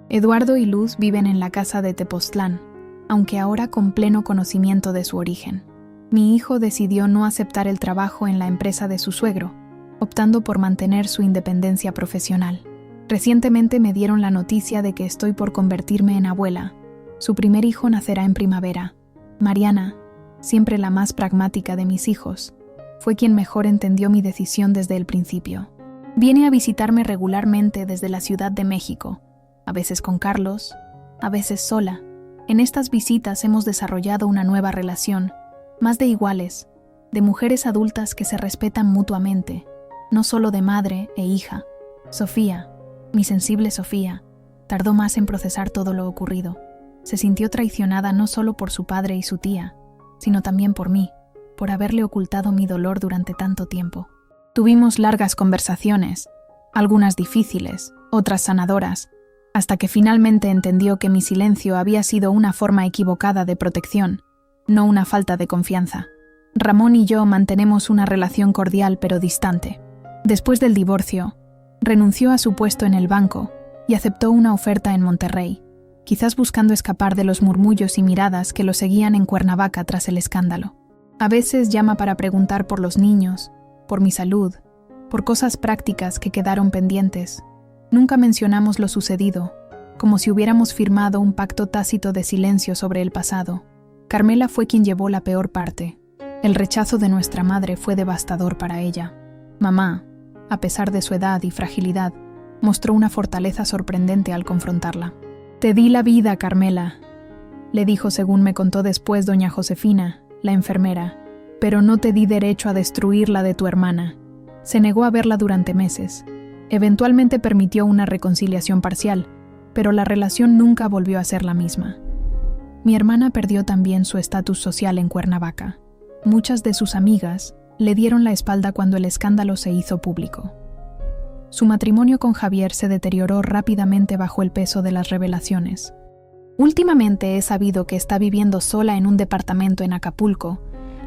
Eduardo y Luz viven en la casa de Tepoztlán, aunque ahora con pleno conocimiento de su origen. Mi hijo decidió no aceptar el trabajo en la empresa de su suegro, optando por mantener su independencia profesional. Recientemente me dieron la noticia de que estoy por convertirme en abuela. Su primer hijo nacerá en primavera. Mariana, siempre la más pragmática de mis hijos, fue quien mejor entendió mi decisión desde el principio. Viene a visitarme regularmente desde la Ciudad de México, a veces con Carlos, a veces sola. En estas visitas hemos desarrollado una nueva relación, más de iguales, de mujeres adultas que se respetan mutuamente, no solo de madre e hija. Sofía, mi sensible Sofía, tardó más en procesar todo lo ocurrido. Se sintió traicionada no solo por su padre y su tía, sino también por mí, por haberle ocultado mi dolor durante tanto tiempo. Tuvimos largas conversaciones, algunas difíciles, otras sanadoras, hasta que finalmente entendió que mi silencio había sido una forma equivocada de protección, no una falta de confianza. Ramón y yo mantenemos una relación cordial pero distante. Después del divorcio, renunció a su puesto en el banco y aceptó una oferta en Monterrey, quizás buscando escapar de los murmullos y miradas que lo seguían en Cuernavaca tras el escándalo. A veces llama para preguntar por los niños, por mi salud, por cosas prácticas que quedaron pendientes. Nunca mencionamos lo sucedido, como si hubiéramos firmado un pacto tácito de silencio sobre el pasado. Carmela fue quien llevó la peor parte. El rechazo de nuestra madre fue devastador para ella. Mamá, a pesar de su edad y fragilidad, mostró una fortaleza sorprendente al confrontarla. «Te di la vida, Carmela», le dijo según me contó después doña Josefina, la enfermera, «pero no te di derecho a destruir la de tu hermana». Se negó a verla durante meses. Eventualmente permitió una reconciliación parcial, pero la relación nunca volvió a ser la misma. Mi hermana perdió también su estatus social en Cuernavaca. Muchas de sus amigas le dieron la espalda cuando el escándalo se hizo público. Su matrimonio con Javier se deterioró rápidamente bajo el peso de las revelaciones. Últimamente he sabido que está viviendo sola en un departamento en Acapulco,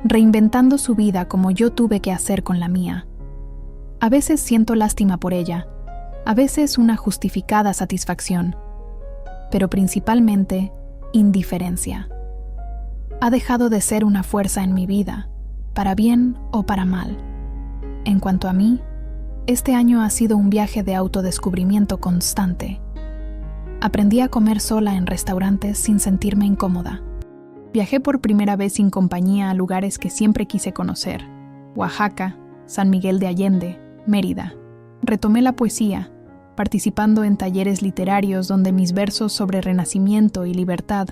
reinventando su vida como yo tuve que hacer con la mía. A veces siento lástima por ella, a veces una justificada satisfacción, pero principalmente indiferencia. Ha dejado de ser una fuerza en mi vida, para bien o para mal. En cuanto a mí, este año ha sido un viaje de autodescubrimiento constante. Aprendí a comer sola en restaurantes sin sentirme incómoda. Viajé por primera vez sin compañía a lugares que siempre quise conocer: Oaxaca, San Miguel de Allende, Mérida. Retomé la poesía, participando en talleres literarios donde mis versos sobre renacimiento y libertad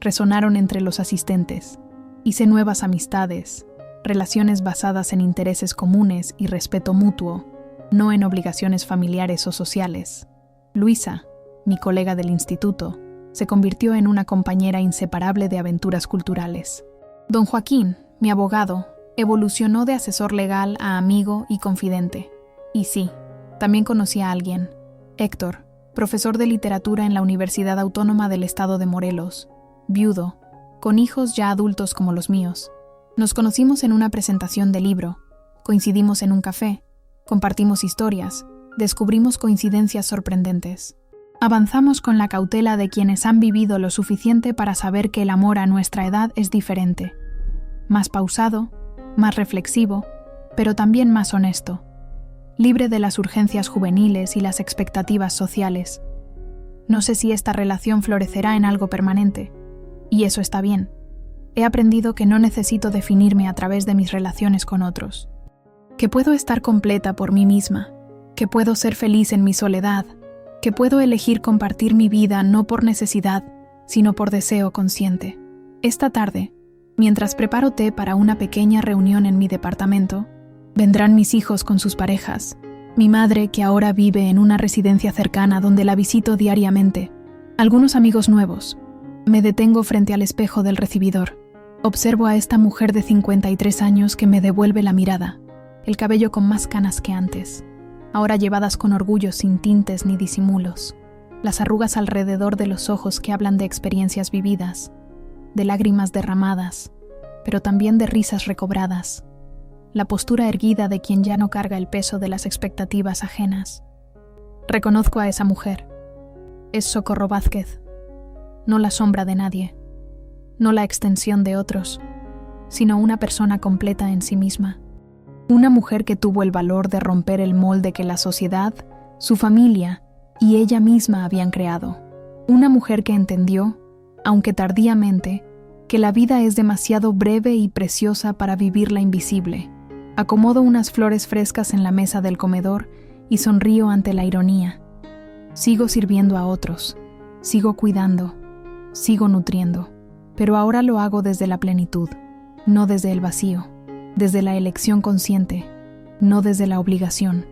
resonaron entre los asistentes. Hice nuevas amistades, relaciones basadas en intereses comunes y respeto mutuo, no en obligaciones familiares o sociales. Luisa, mi colega del instituto, se convirtió en una compañera inseparable de aventuras culturales. Don Joaquín, mi abogado, evolucionó de asesor legal a amigo y confidente. Y sí, también conocí a alguien, Héctor, profesor de literatura en la Universidad Autónoma del Estado de Morelos, viudo, con hijos ya adultos como los míos. Nos conocimos en una presentación de libro, coincidimos en un café, compartimos historias, descubrimos coincidencias sorprendentes. Avanzamos con la cautela de quienes han vivido lo suficiente para saber que el amor a nuestra edad es diferente, más pausado, más reflexivo, pero también más honesto, libre de las urgencias juveniles y las expectativas sociales. No sé si esta relación florecerá en algo permanente, y eso está bien. He aprendido que no necesito definirme a través de mis relaciones con otros, que puedo estar completa por mí misma, que puedo ser feliz en mi soledad, que puedo elegir compartir mi vida no por necesidad, sino por deseo consciente. Esta tarde, mientras preparo té para una pequeña reunión en mi departamento, vendrán mis hijos con sus parejas, mi madre que ahora vive en una residencia cercana donde la visito diariamente, algunos amigos nuevos. Me detengo frente al espejo del recibidor. Observo a esta mujer de 53 años que me devuelve la mirada, el cabello con más canas que antes, ahora llevadas con orgullo sin tintes ni disimulos. las arrugas alrededor de los ojos que hablan de experiencias vividas, de lágrimas derramadas, pero también de risas recobradas, la postura erguida de quien ya no carga el peso de las expectativas ajenas. Reconozco a esa mujer. Es Socorro Vázquez, no la sombra de nadie, no la extensión de otros, sino una persona completa en sí misma. Una mujer que tuvo el valor de romper el molde que la sociedad, su familia y ella misma habían creado. Una mujer que entendió, aunque tardíamente, que la vida es demasiado breve y preciosa para vivirla invisible. Acomodo unas flores frescas en la mesa del comedor y sonrío ante la ironía. Sigo sirviendo a otros, sigo cuidando, sigo nutriendo, pero ahora lo hago desde la plenitud, no desde el vacío, desde la elección consciente, no desde la obligación,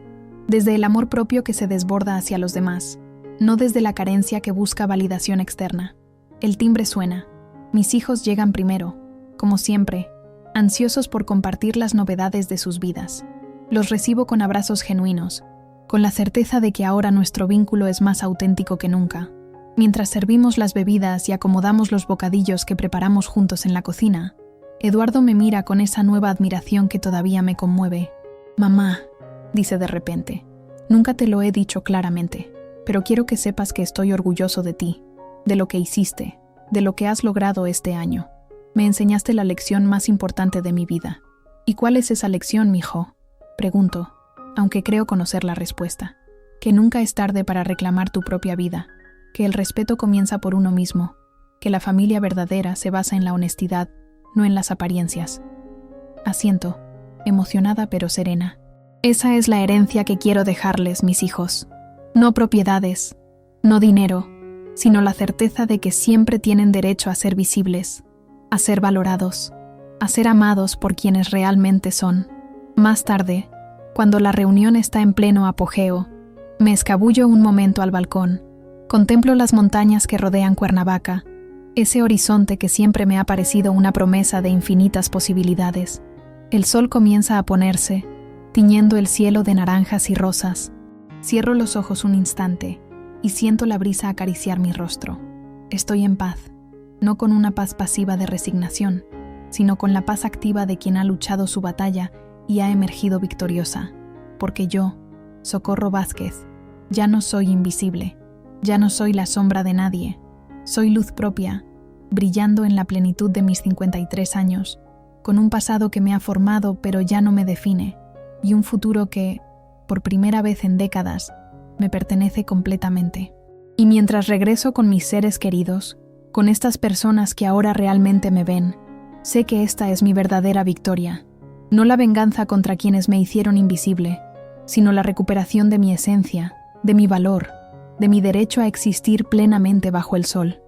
desde el amor propio que se desborda hacia los demás, no desde la carencia que busca validación externa. El timbre suena. Mis hijos llegan primero, como siempre, ansiosos por compartir las novedades de sus vidas. Los recibo con abrazos genuinos, con la certeza de que ahora nuestro vínculo es más auténtico que nunca. Mientras servimos las bebidas y acomodamos los bocadillos que preparamos juntos en la cocina, Eduardo me mira con esa nueva admiración que todavía me conmueve. «Mamá», dice de repente, «nunca te lo he dicho claramente, pero quiero que sepas que estoy orgulloso de ti, de lo que hiciste, de lo que has logrado este año. Me enseñaste la lección más importante de mi vida». «¿Y cuál es esa lección, mijo?», pregunto, aunque creo conocer la respuesta. Que nunca es tarde para reclamar tu propia vida, que el respeto comienza por uno mismo, que la familia verdadera se basa en la honestidad, no en las apariencias. Asiento, emocionada pero serena. Esa es la herencia que quiero dejarles, mis hijos. No propiedades, no dinero, sino la certeza de que siempre tienen derecho a ser visibles, a ser valorados, a ser amados por quienes realmente son. Más tarde, cuando la reunión está en pleno apogeo, me escabullo un momento al balcón, contemplo las montañas que rodean Cuernavaca, ese horizonte que siempre me ha parecido una promesa de infinitas posibilidades. El sol comienza a ponerse, tiñendo el cielo de naranjas y rosas. Cierro los ojos un instante y siento la brisa acariciar mi rostro. Estoy en paz, no con una paz pasiva de resignación, sino con la paz activa de quien ha luchado su batalla y ha emergido victoriosa, porque yo, Socorro Vázquez, ya no soy invisible, ya no soy la sombra de nadie, soy luz propia, brillando en la plenitud de mis 53 años, con un pasado que me ha formado pero ya no me define, y un futuro que, por primera vez en décadas, me pertenece completamente. Y mientras regreso con mis seres queridos, con estas personas que ahora realmente me ven, sé que esta es mi verdadera victoria, no la venganza contra quienes me hicieron invisible, sino la recuperación de mi esencia, de mi valor, de mi derecho a existir plenamente bajo el sol.